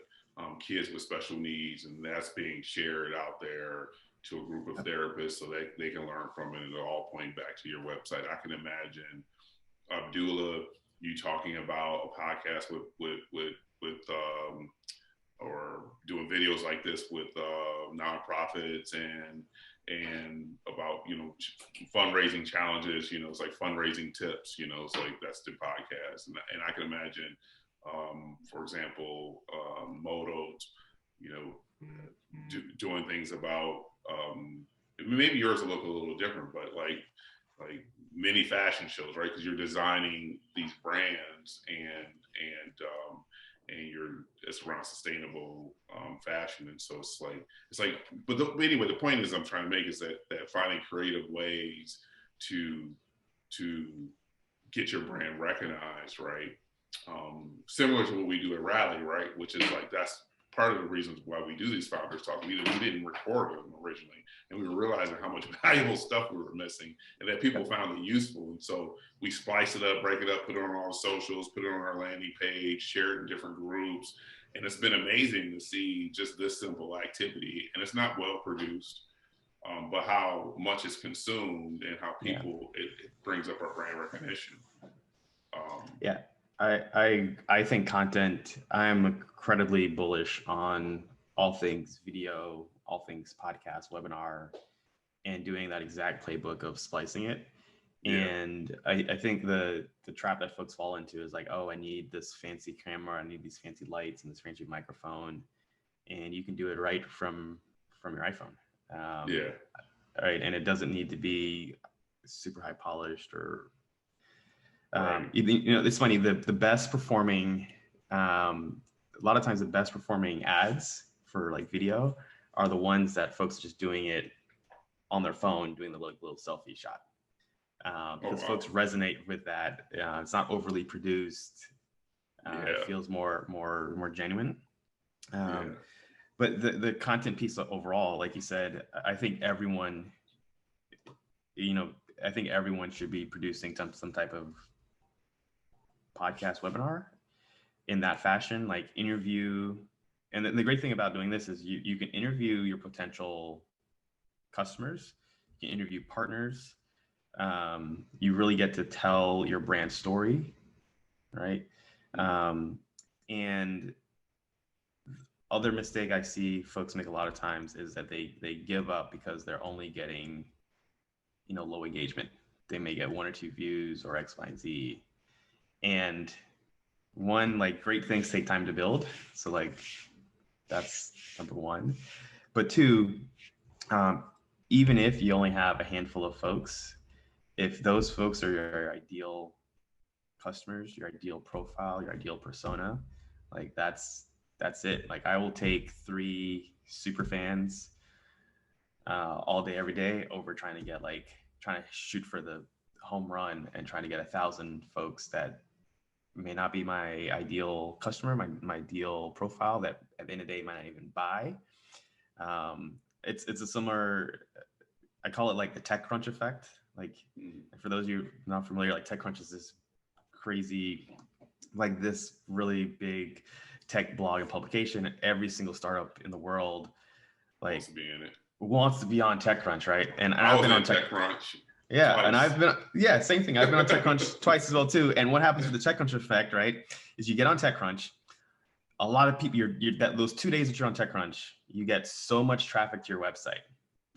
kids with special needs, and that's being shared out there to a group of therapists so they can learn from it, and it'll all point back to your website. I can imagine Abdullah, you talking about a podcast with or doing videos like this with nonprofits and about fundraising challenges. It's like fundraising tips. It's like that's the podcast, and I can imagine, for example, Moto, doing things about maybe yours will look a little different, but like mini fashion shows, right? Because you're designing these brands and it's around sustainable fashion, and so it's like. But anyway, the point is I'm trying to make is that finding creative ways to get your brand recognized, right? Similar to what we do at Rally, right? Which is like that's part of the reasons why we do these founders talk. We didn't record them originally, and we were realizing how much valuable stuff we were missing, and that people found it useful. And so we splice it up, break it up, put it on all the socials, put it on our landing page, share it in different groups. And it's been amazing to see just this simple activity. And it's not well produced, but how much is consumed and how people, it brings up our brand recognition. I think content, I'm incredibly bullish on all things video, all things podcast, webinar, and doing that exact playbook of splicing it. Yeah. And I think the trap that folks fall into is like, oh, I need this fancy camera, I need these fancy lights and this fancy microphone, and you can do it right from your iPhone. Yeah. Right, and it doesn't need to be super high polished or Right. it's funny, the best performing a lot of times the best performing ads for like video are the ones that folks are just doing it on their phone, doing the little selfie shot, Oh, because wow. folks resonate with that. It's not overly produced. It Yeah. feels more genuine. Yeah. But the content piece overall, like you said, I think everyone, you know, I think everyone should be producing some type of podcast webinar in that fashion, like interview. And the great thing about doing this is you can interview your potential customers, you can interview partners. You really get to tell your brand story, right? And other mistake I see folks make a lot of times is that they give up because they're only getting, low engagement. They may get 1 or 2 views or X, Y, and Z. And one, like, great things take time to build. So like that's number one. But two, um, even if you only have a handful of folks, if those folks are your ideal customers, your ideal profile, your ideal persona, like that's it. Like I will take 3 super fans all day, every day over trying to shoot for the home run and trying to get 1,000 folks that may not be my ideal customer, my ideal profile that at the end of the day might not even buy. It's a similar, I call it like the TechCrunch effect. Like for those of you not familiar, like TechCrunch is this crazy, like this really big tech blog and publication. Every single startup in the world like Wants to be in it. wants to be on TechCrunch, right? And I I've was been on in TechCrunch yeah, and twice. same thing. I've been on TechCrunch twice as well too. And what happens with the TechCrunch effect, right? Is you get on TechCrunch, a lot of people, you're that those 2 days that you're on TechCrunch, you get so much traffic to your website.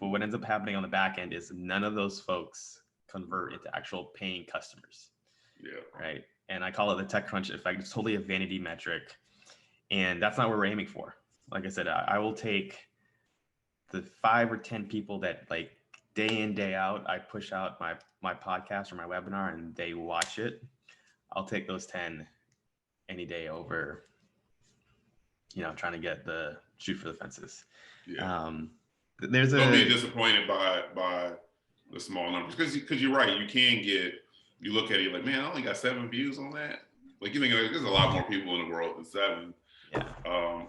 But what ends up happening on the back end is none of those folks convert into actual paying customers. Yeah. Right. And I call it the TechCrunch effect. It's totally a vanity metric. And that's not what we're aiming for. Like I said, I will take the 5 or 10 people that like day in, day out, I push out my podcast or my webinar and they watch it. I'll take those 10 any day over, trying to get the shoot for the fences. Yeah. There's Don't be a, disappointed by the small numbers because you're right. You look at it like, man, I only got 7 views on that. Like you think there's a lot more people in the world than 7. yeah.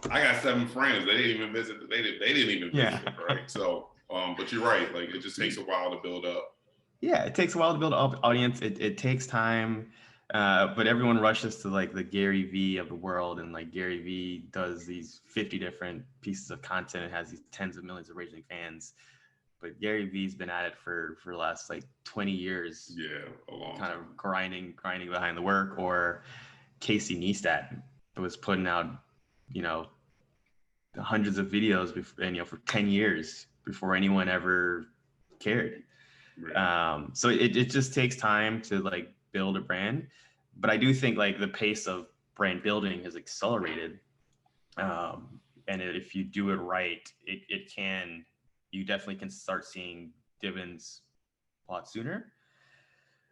I got 7 friends. They didn't even visit. They didn't even visit Yeah. it, right? So, but you're right. Like it just takes a while to build up. Yeah, it takes a while to build up audience. It takes time, but everyone rushes to like the Gary V of the world, and like Gary V does these 50 different pieces of content and has these tens of millions of raging fans. But Gary V's been at it for the last like 20 years. Yeah, a long kind time. of grinding behind the work. Or Casey Neistat was putting out, hundreds of videos before, and for 10 years before anyone ever cared. Right. So it just takes time to like build a brand, but I do think like the pace of brand building has accelerated. And if you do it right, you definitely can start seeing dividends a lot sooner.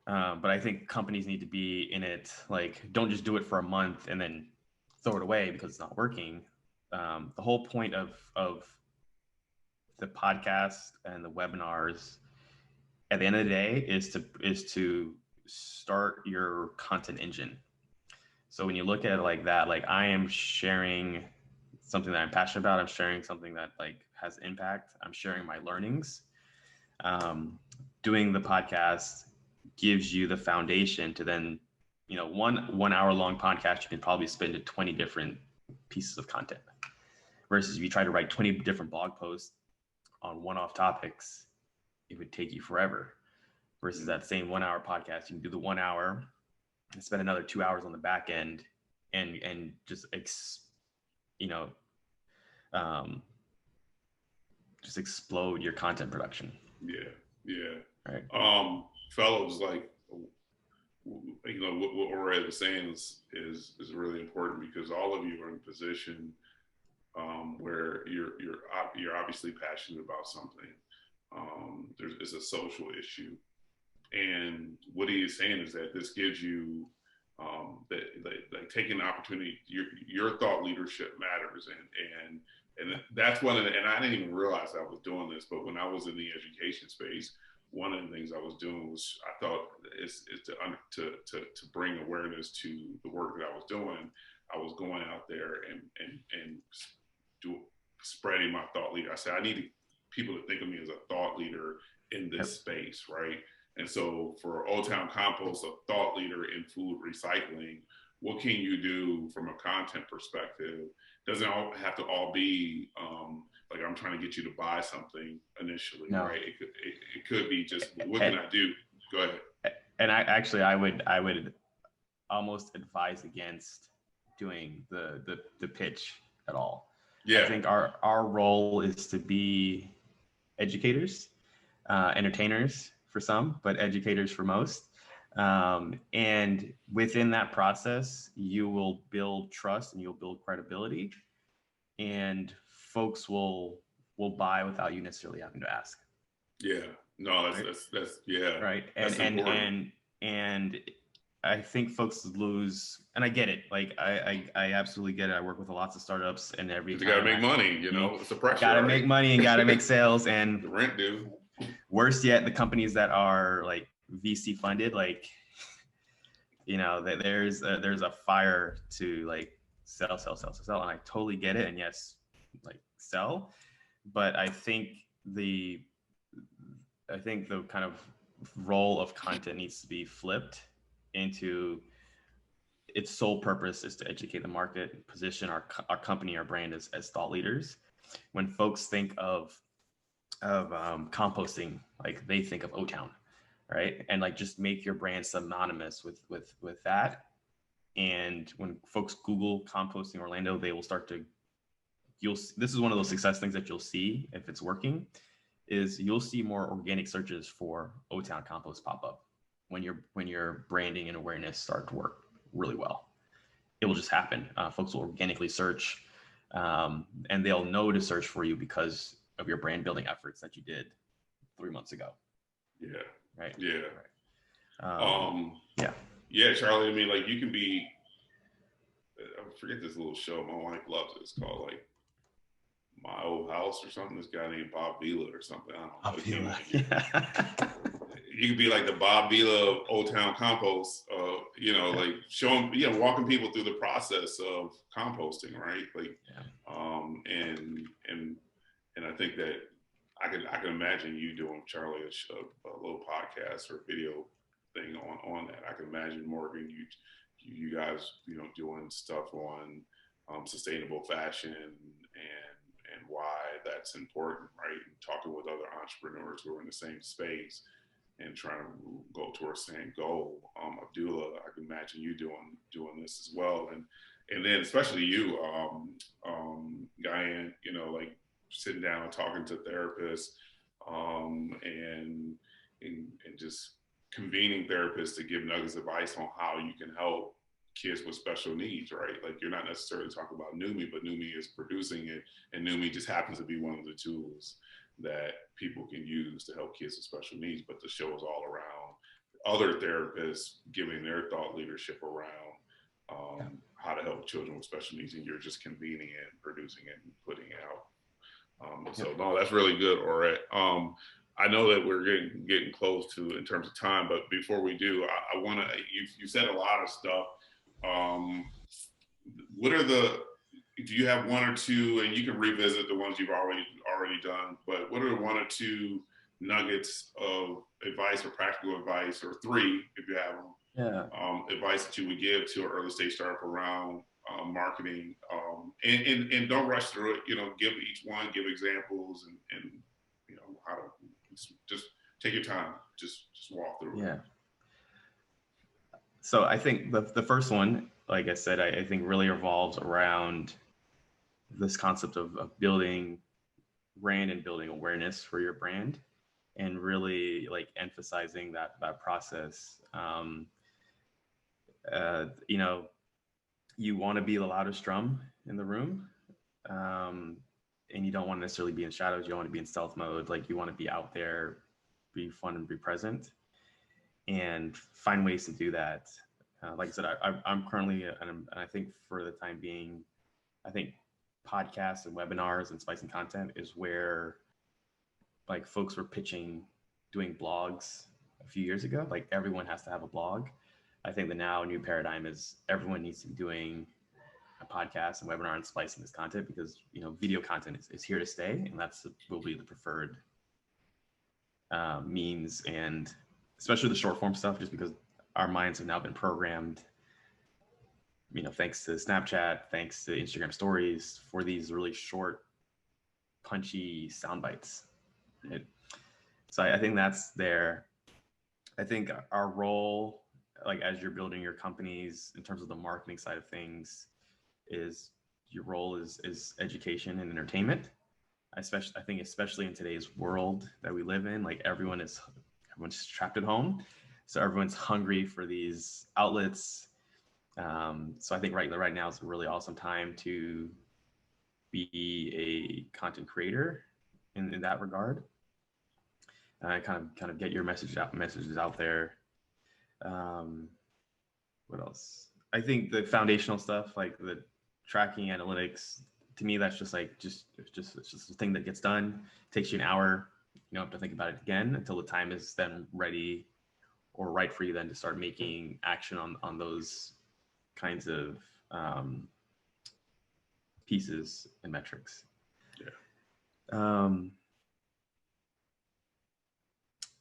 But I think companies need to be in it. Like, don't just do it for a month and then throw it away because it's not working. The whole point of the podcast and the webinars at the end of the day is to start your content engine. So when you look at it like that, like I am sharing something that I'm passionate about. I'm sharing something that like has impact. I'm sharing my learnings. Doing the podcast gives you the foundation to then, 1 hour long podcast, you can probably spend to 20 different pieces of content. Versus if you try to write 20 different blog posts on one-off topics, it would take you forever. Versus that same 1 hour podcast, you can do the 1 hour, and spend another 2 hours on the back end and just you know um, just explode your content production. Yeah, yeah. Right. Fellows, like, what Red was saying is really important, because all of you are in a position where you're obviously passionate about something. It's a social issue, and what he is saying is that this gives you like taking the opportunity. Your thought leadership matters, and that's one of the, and I didn't even realize I was doing this, but when I was in the education space, one of the things I was doing was, I thought is to bring awareness to the work that I was doing. I was going out there and do spreading my thought leader. I said, I need people to think of me as a thought leader in this space, right? And so for Old Town Compost, a thought leader in food recycling, what can you do from a content perspective? Doesn't all have to all be like I'm trying to get you to buy something initially, No. right? It could be just, what can I do? Go ahead. And I would almost advise against doing the pitch at all. Yeah. I think our role is to be educators, entertainers for some, but educators for most. And within that process, you will build trust and you'll build credibility, and folks will buy without you necessarily having to ask. Yeah. No, that's yeah. Right. And I think folks lose, and I get it. Like I absolutely get it. I work with lots of startups, and you gotta make money, it's a pressure. Gotta make money and gotta make sales, and the rent due. Worse yet, the companies that are like VC funded, like, there's a fire to like sell, and I totally get it. And yes, like sell, but I think the kind of role of content needs to be flipped into its sole purpose is to educate the market, position our company, our brand as thought leaders. When folks think of composting, like they think of O-Town, right? And like just make your brand synonymous with that. And when folks Google composting Orlando, they will start to, this is one of those success things that you'll see if it's working, is you'll see more organic searches for O-Town compost pop up when your branding and awareness start to work really well. It will just happen. Folks will organically search, and they'll know to search for you because of your brand building efforts that you did 3 months ago. Yeah. Right. Yeah. Right. Yeah. Yeah, Charlie. I mean, like, you can be. I forget this little show. My wife loves it. It's called like My Old House or something. This guy named Bob Vila or something. I don't know. Yeah. You could be like the Bob Vila of Old Town Compost. Like showing, walking people through the process of composting, right? Like, and I think that I can imagine you doing, Charlie, a little podcast or video thing on that. I can imagine Morgan, you guys, doing stuff on sustainable fashion and why that's important, right? And talking with other entrepreneurs who are in the same space and trying to go towards the same goal. Abdullah, I can imagine you doing this as well, and then especially you, Guyan, like sitting down and talking to therapists, and just convening therapists to give nuggets of advice on how you can help kids with special needs, right? Like, you're not necessarily talking about NUMI, but NUMI is producing it, and NUMI just happens to be one of the tools that people can use to help kids with special needs. But the show is all around other therapists giving their thought leadership around how to help children with special needs, and you're just convening it, producing it, and putting it out. So no, that's really good, Oret. I know that we're getting close to in terms of time, but before we do, I want to. You said a lot of stuff. What are do you have one or two, and you can revisit the ones you've already done, but what are the one or two nuggets of advice or practical advice, or three if you have them, advice that you would give to an early stage startup around marketing, and don't rush through it, give each one, give examples, and how to just take your time, just walk through it. So I think the first one, like I said, I think really revolves around this concept of building brand and building awareness for your brand, and really like emphasizing that process. You know, you want to be the loudest drum in the room, um, and you don't want to necessarily be in shadows. You don't want to be in stealth mode. Like you want to be out there, be fun and be present, and find ways to do that. Like I said, I'm currently, and I think for the time being, I think podcasts and webinars and spicing content is where like folks were pitching doing blogs a few years ago. Like everyone has to have a blog. I think the now new paradigm is everyone needs to be doing a podcast and webinar and splicing this content, because video content is here to stay, and that's will be the preferred means, and especially the short form stuff, just because our minds have now been programmed, thanks to Snapchat, thanks to Instagram stories, for these really short, punchy sound bites. Right? So I think that's there. I think our role, like as you're building your companies in terms of the marketing side of things, is your role is education and entertainment. Especially in today's world that we live in, like everyone's trapped at home, so everyone's hungry for these outlets. So I think right now is a really awesome time to be a content creator in that regard. Kind of get your messages out there. Um, what else? I think the foundational stuff, like the tracking analytics, to me, that's just it's just a thing that gets done. It takes you an hour. You don't have to think about it again until the time is then ready or right for you then to start making action on those kinds of pieces and metrics. Yeah.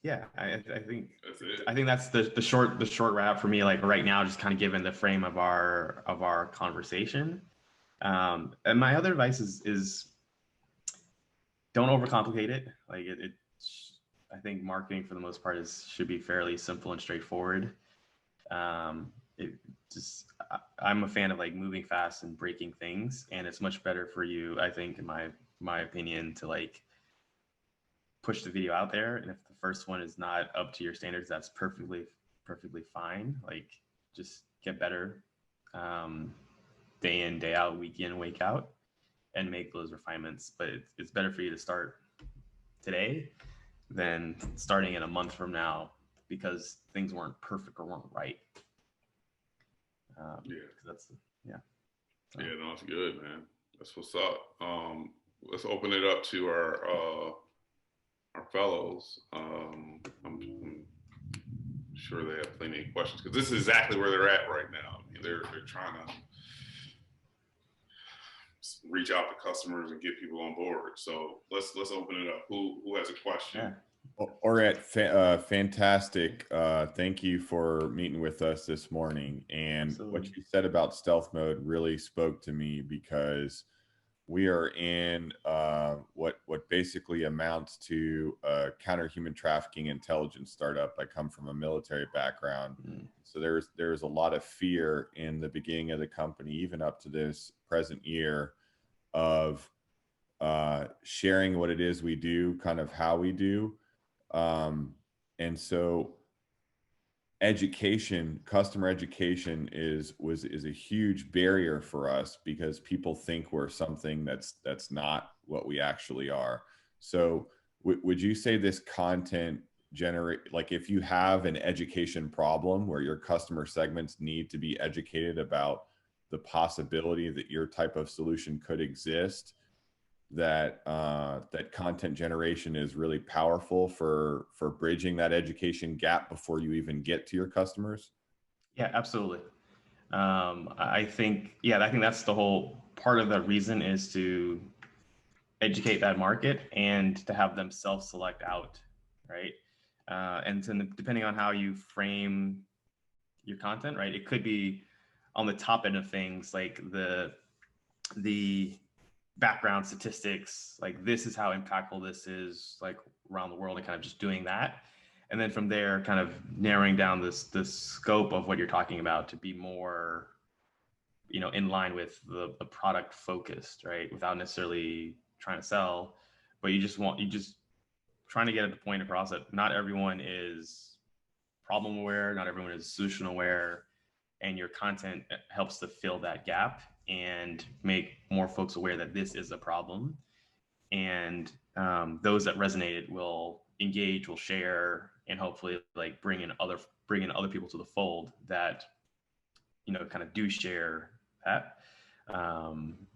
Yeah, I think That's it. I think that's the short wrap for me. Like right now, just kind of given the frame of our conversation. And my other advice is don't overcomplicate it. Like I think marketing for the most part should be fairly simple and straightforward. It just I'm a fan of like moving fast and breaking things, and it's much better for you, I think, in my opinion, to like push the video out there. And if the first one is not up to your standards, that's perfectly fine. Like just get better, day in, day out, week in, week out, and make those refinements. But it's better for you to start today than starting in a month from now because things weren't perfect or weren't right. Yeah. That's yeah. So. Yeah, no, it's good, man. That's what's up. Let's open it up to our fellows. I'm sure they have plenty of questions because this is exactly where they're at right now. I mean, they're trying to reach out to customers and get people on board. So let's open it up. Who has a question? Yeah. Orette, fantastic. Thank you for meeting with us this morning. And Absolutely. what you said about stealth mode really spoke to me because we are in what basically amounts to a counter human trafficking intelligence startup. I come from a military background, so there's a lot of fear in the beginning of the company, even up to this present year, of sharing what it is we do, kind of how we do. And so education, customer education is a huge barrier for us because people think we're something that's not what we actually are. So would you say this content generate, like if you have an education problem where your customer segments need to be educated about the possibility that your type of solution could exist, that that content generation is really powerful for bridging that education gap before you even get to your customers? Yeah, absolutely. I think that's the whole part of the reason, is to educate that market and to have them self-select out, right? And so depending on how you frame your content, right, it could be on the top end of things, like the background statistics, like this is how impactful this is, like around the world, and kind of just doing that. And then from there, kind of narrowing down this scope of what you're talking about to be more, in line with the product focused, right? Without necessarily trying to sell, but you just trying to get at the point across that not everyone is problem aware, not everyone is solution aware, and your content helps to fill that gap and make more folks aware that this is a problem. And those that resonated will engage, will share, and hopefully like bring in other people to the fold that kind of do share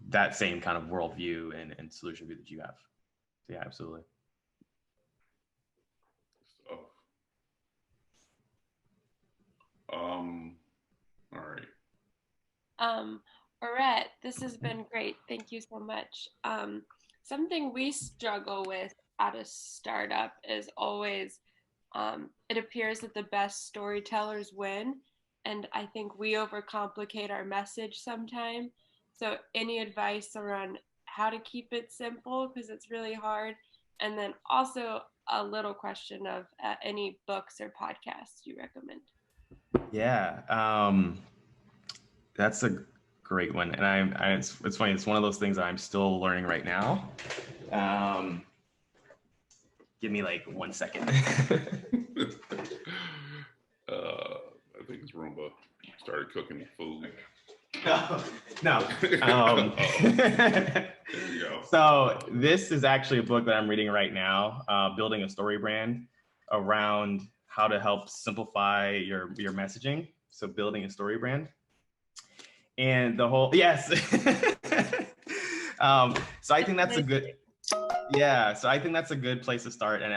that same kind of worldview and solution view that you have. So, yeah, absolutely. All right. Orette, this has been great. Thank you so much. Something we struggle with at a startup is always it appears that the best storytellers win. And I think we overcomplicate our message sometimes. So, any advice around how to keep it simple because it's really hard? And then also a little question of any books or podcasts you recommend. Yeah, that's a great one, and it's funny. It's one of those things that I'm still learning right now. Give me like 1 second. I think it's Roomba started cooking food. No. There you go. So this is actually a book that I'm reading right now, building a story brand around how to help simplify your messaging. So building a story brand. And the whole, yes. So I think that's I think that's a good place to start. And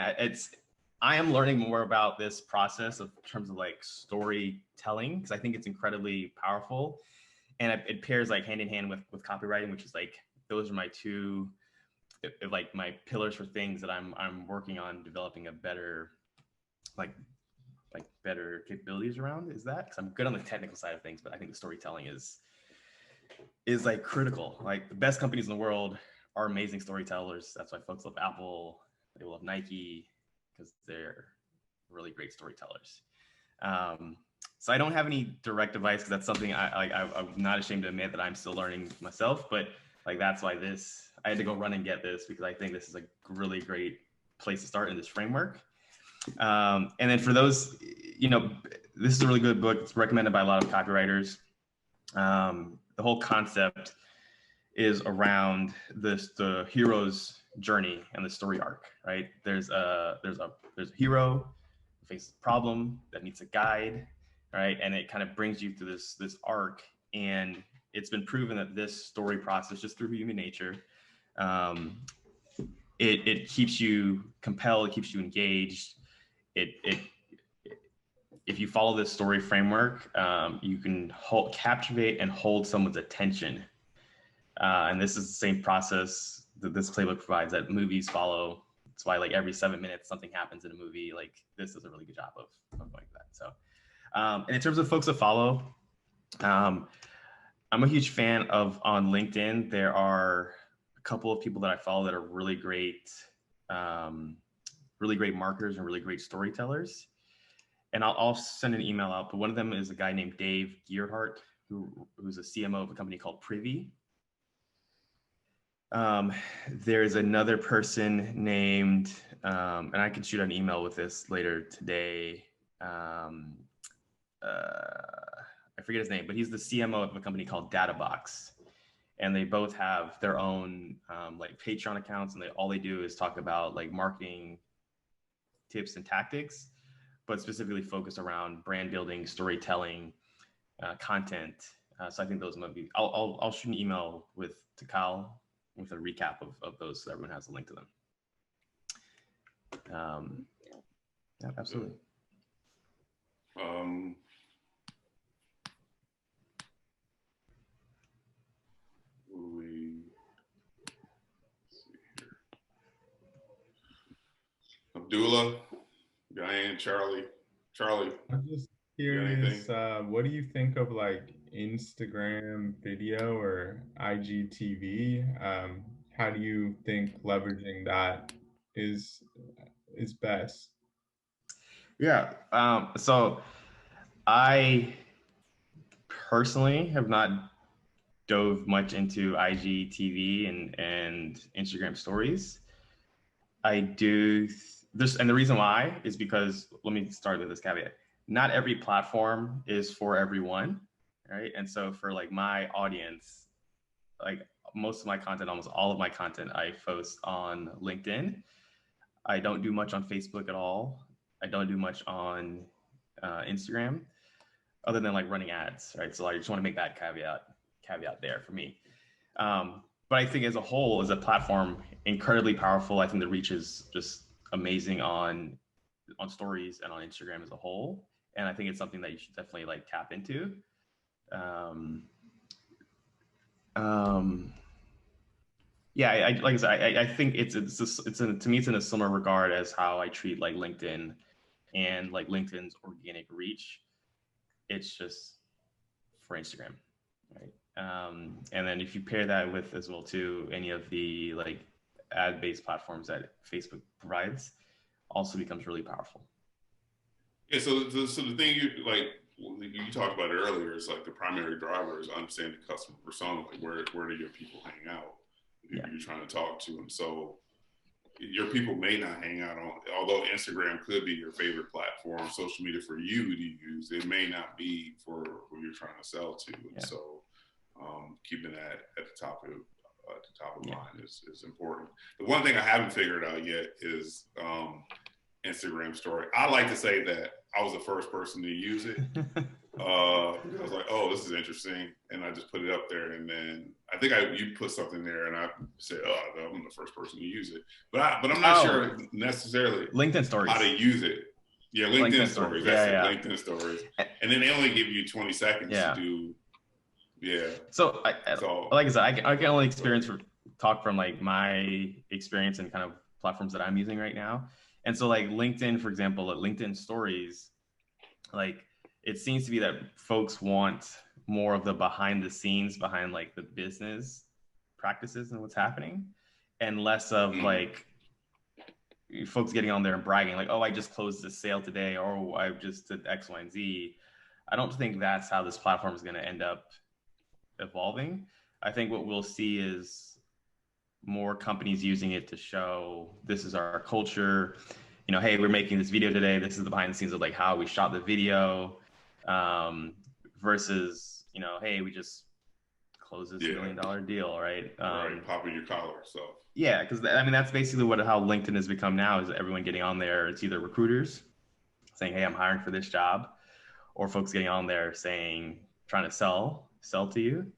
I am learning more about this process in terms of like storytelling, because I think it's incredibly powerful. And it pairs like hand in hand with copywriting, which is like, those are my two, like my pillars for things that I'm working on developing a better, like better capabilities around, is that, because I'm good on the technical side of things, but I think the storytelling is like critical. Like the best companies in the world are amazing storytellers. That's why folks love Apple, they love Nike, because they're really great storytellers. So I don't have any direct advice, because that's something I'm not ashamed to admit that I'm still learning myself, but like that's why I had to go run and get this, because I think this is a really great place to start in this framework. And then for those, this is a really good book. It's recommended by a lot of copywriters. The whole concept is around the hero's journey and the story arc, right? There's a hero who faces a problem that needs a guide, right? And it kind of brings you through this arc. And it's been proven that this story process, just through human nature, it keeps you compelled, it keeps you engaged. If you follow this story framework, you can captivate and hold someone's attention. And this is the same process that this playbook provides that movies follow. That's why like every 7 minutes something happens in a movie. Like this does a really good job of going to that. So, and in terms of folks to follow, I'm a huge fan of on LinkedIn. There are a couple of people that I follow that are really great marketers and really great storytellers. And I'll send an email out, but one of them is a guy named Dave Gearhart, who's a CMO of a company called Privy. There's another person named, and I can shoot an email with this later today. I forget his name, but he's the CMO of a company called Databox. And they both have their own like Patreon accounts, and all they do is talk about like marketing tips and tactics, but specifically focused around brand building, storytelling, content. So I think those might be. I'll shoot an email to Kyle with a recap of those, so everyone has a link to them. Yeah, absolutely. Abdullah, Diane, Charlie. I'm just curious, what do you think of like Instagram video or IGTV? How do you think leveraging that is best? Yeah. So I personally have not dove much into IGTV and Instagram stories. I do this, and the reason why is because, let me start with this caveat. Not every platform is for everyone, right? And so for like my audience, like most of my content, almost all of my content, I post on LinkedIn. I don't do much on Facebook at all. I don't do much on Instagram, other than like running ads, right? So I just want to make that caveat there for me. But I think as a whole, as a platform, incredibly powerful. I think the reach is just amazing on stories and on Instagram as a whole. And I think it's something that you should definitely like tap into. Um, um, yeah, like I said, I think to me it's in a similar regard as how I treat like LinkedIn and like LinkedIn's organic reach. It's just for Instagram, right? And then if you pair that with as well too any of the like ad-based platforms that Facebook provides, also becomes really powerful. Yeah. So the thing you talked about earlier is like the primary driver is understanding the customer persona. Like where do your people hang out? Who you're trying to talk to, and so your people may not hang out on, although Instagram could be your favorite platform, social media for you to use, it may not be for who you're trying to sell to. And so keeping that at the top of mind is important. The one thing I haven't figured out yet is Instagram story. I like to say that I was the first person to use it. I was like, oh, this is interesting. And I just put it up there. And then I think you put something there and I said, oh, I'm the first person to use it. But I'm not sure necessarily LinkedIn stories. How to use it. Yeah, LinkedIn stories. That's it. LinkedIn stories. And then they only give you 20 seconds to do. Yeah. So like I said, I can only talk from like my experience and kind of platforms that I'm using right now. And so like LinkedIn, for example, like LinkedIn stories, like it seems to be that folks want more of the behind the scenes, behind like the business practices and what's happening, and less of like folks getting on there and bragging like, oh, I just closed this sale today, or oh, I just did X, Y, and Z. I don't think that's how this platform is going to end up evolving. I think what we'll see is more companies using it to show this is our culture. You know, hey, we're making this video today. This is the behind the scenes of like how we shot the video, versus, you know, hey, we just closed this $1 million deal, right? Right, popping your collar. So yeah, because I mean that's basically how LinkedIn has become now. Is everyone getting on there? It's either recruiters saying, hey, I'm hiring for this job, or folks getting on there saying, trying to sell to you,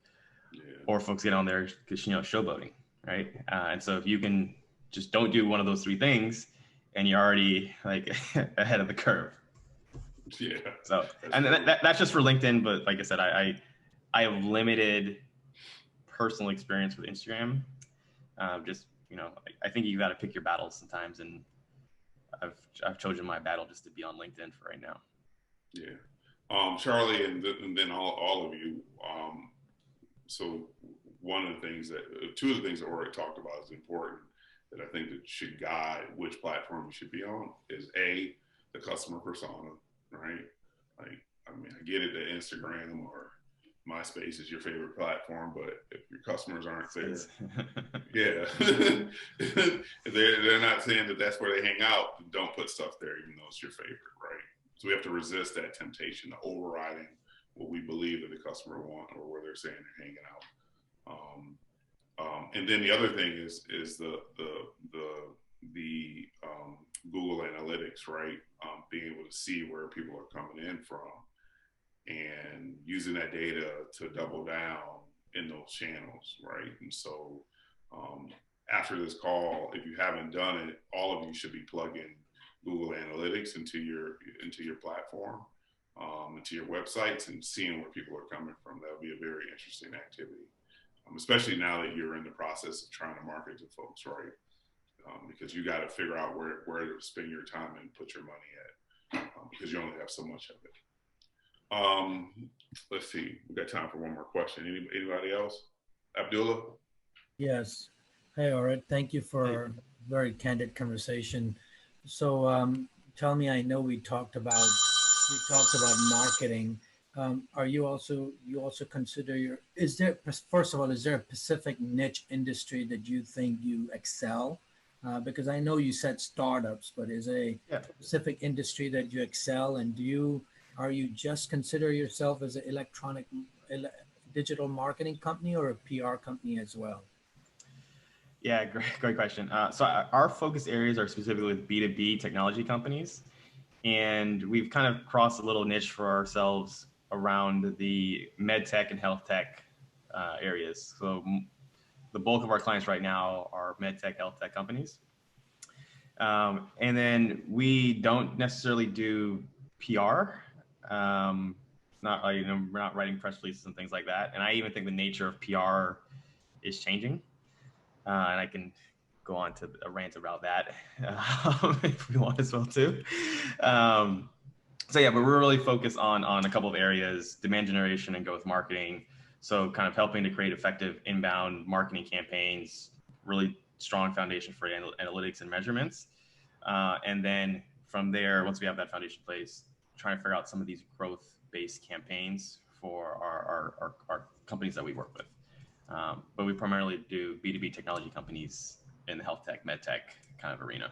or folks getting on there because, you know, showboating, right? And so if you can just don't do one of those three things, and you're already like ahead of the curve. Yeah. So, and that's just for LinkedIn, but like I said, I have limited personal experience with Instagram. Just, you know, I think you got to pick your battles sometimes, and I've chosen my battle just to be on LinkedIn for right now. Yeah. Charlie, and then all of you. So two of the things that Ori talked about is important that I think that should guide which platform you should be on is the customer persona, right? Like, I mean, I get it that Instagram or MySpace is your favorite platform, but if your customers aren't there, they're not saying that that's where they hang out. Don't put stuff there, even though it's your favorite, right? So we have to resist that temptation, the overriding what we believe that the customer want or where they're saying they're hanging out. And then the other thing is the Google Analytics, right? Being able to see where people are coming in from and using that data to double down in those channels, right? And so after this call, if you haven't done it, all of you should be plugging Google Analytics into your platform, into your websites, and seeing where people are coming from. That would be a very interesting activity, especially now that you're in the process of trying to market to folks, right? Because you got to figure out where to spend your time and put your money at, because you only have so much of it. Let's see, we got time for one more question. Anybody else? Abdullah? Yes. Hey, all right. Thank you for a very candid conversation. So tell me, I know we talked about marketing. Are you also consider is there, first of all, is there a specific niche industry that you think you excel? Because I know you said startups, but is there a Yeah. specific industry that you excel? And are you just consider yourself as an ele- digital marketing company or a PR company as well? Yeah, great question. So our focus areas are specifically with B2B technology companies, and we've kind of crossed a little niche for ourselves around the med tech and health tech areas. So the bulk of our clients right now are med tech, health tech companies. And then we don't necessarily do PR. Not like, we're not writing press releases and things like that. And I even think the nature of PR is changing. And I can go on to a rant about that if we want as well too. So yeah, but we're really focused on a couple of areas: demand generation and growth marketing. So kind of helping to create effective inbound marketing campaigns, really strong foundation for analytics and measurements. And then from there, once we have that foundation in place, trying to figure out some of these growth-based campaigns for our companies that we work with. But we primarily do B2B technology companies in the health tech, med tech kind of arena.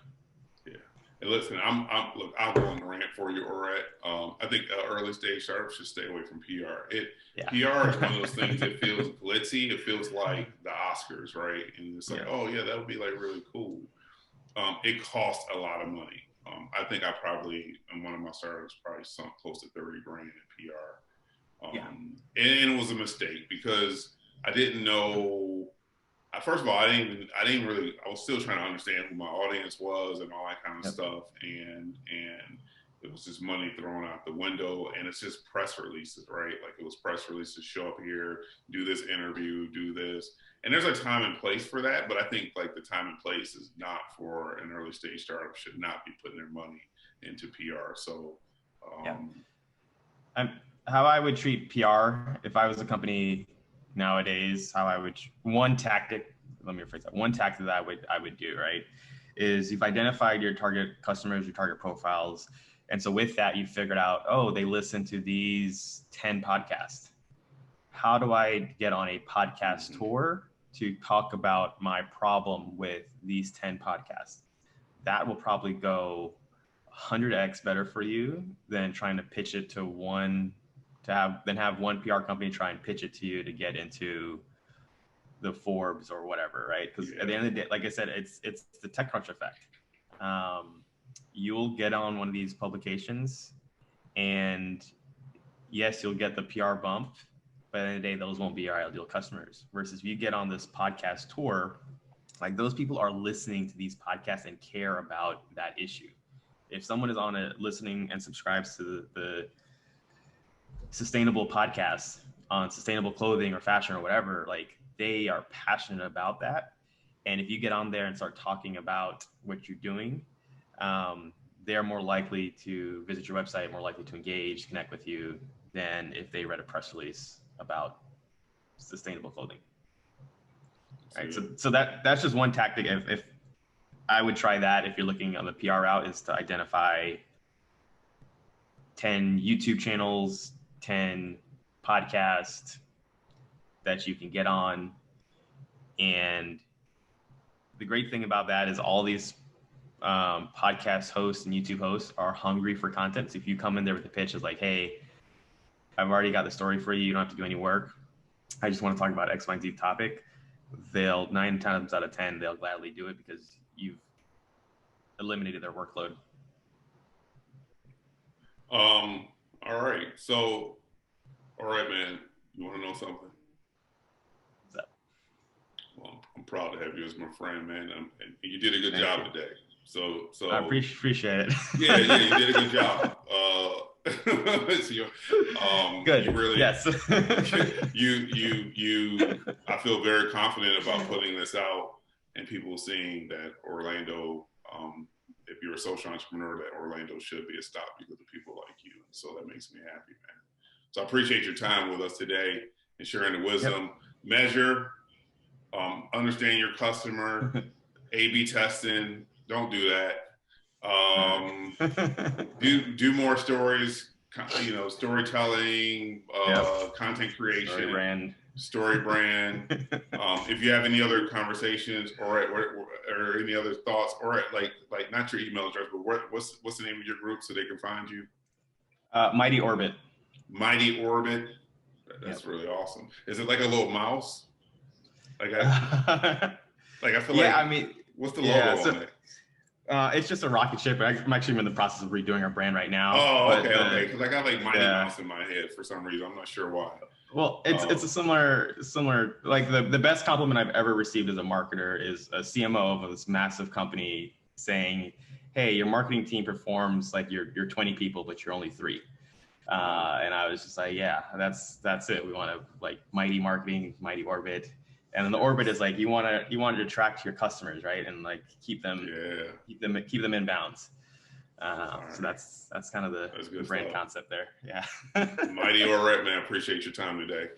Yeah. And listen, look, I'll go on the rant for you, Oret. I think early stage startups should stay away from PR. PR is one of those things that feels glitzy. It feels like the Oscars, right? And it's like, oh yeah, that would be like really cool. It costs a lot of money. I think I probably, in one of my startups, probably sunk close to 30 grand in PR. And it was a mistake because I didn't know. First of all, I was still trying to understand who my audience was and all that kind of stuff. And it was just money thrown out the window. And it's just press releases, right? Like it was press releases, show up here, do this interview, do this. And there's a time and place for that. But I think like the time and place is not for an early stage startup, should not be putting their money into PR. So, how I would treat PR if I was a company nowadays, one tactic that I would do, right, is you've identified your target customers, your target profiles. And so with that, you figured out, oh, they listen to these 10 podcasts. How do I get on a podcast tour to talk about my problem with these 10 podcasts? That will probably go 100x better for you than trying to pitch it to have one PR company try and pitch it to you to get into the Forbes or whatever, right? Because at the end of the day, like I said, it's the TechCrunch effect. You'll get on one of these publications, and yes, you'll get the PR bump, but at the end of the day, those won't be your ideal customers. Versus if you get on this podcast tour, like those people are listening to these podcasts and care about that issue. If someone is on it listening and subscribes to the sustainable podcasts on sustainable clothing or fashion or whatever, like they are passionate about that. And if you get on there and start talking about what you're doing, they're more likely to visit your website, more likely to engage, connect with you than if they read a press release about sustainable clothing. Right. So that's just one tactic. If I would try that, if you're looking on the PR route, is to identify 10 YouTube channels, 10 podcasts that you can get on. And the great thing about that is all these podcast hosts and YouTube hosts are hungry for content. So if you come in there with the pitch, it's like, hey, I've already got the story for you. You don't have to do any work. I just want to talk about X, Y, and Z topic. They'll 9 times out of 10, they'll gladly do it because you've eliminated their workload. All right. So, all right, man. You want to know something? What's that? Well, I'm proud to have you as my friend, man. And you did a good job today. So I appreciate it. yeah, you did a good job. Good. You really, yes. you. I feel very confident about putting this out and people seeing that Orlando. If you're a social entrepreneur, that Orlando should be a stop because of people like you. So that makes me happy, man. So I appreciate your time with us today and sharing the wisdom. Yep. Measure, understand your customer, A/B testing. Don't do that. Do more stories, storytelling, Yep. content creation, Story brand. story brand. If you have any other conversations or any other thoughts, or like not your email address, but what's the name of your group so they can find you? Mighty Orbit. Mighty Orbit. That's Yep. really awesome. Is it like a little mouse? Like I feel yeah, like. I mean, what's the logo on it? It's just a rocket ship. I'm actually in the process of redoing our brand right now. Oh, okay. Because I got like Mighty Mouse in my head for some reason. I'm not sure why. Well, it's a similar like the best compliment I've ever received as a marketer is a CMO of this massive company saying, "Hey, your marketing team performs like you're 20 people, but you're only 3." And I was just like, "Yeah, that's it. We want to like mighty marketing, mighty orbit." And then the orbit is like you want to attract your customers, right? And like keep them in bounds. So that's kind of the brand concept there. Yeah. Mighty Orbit, man. Appreciate your time today.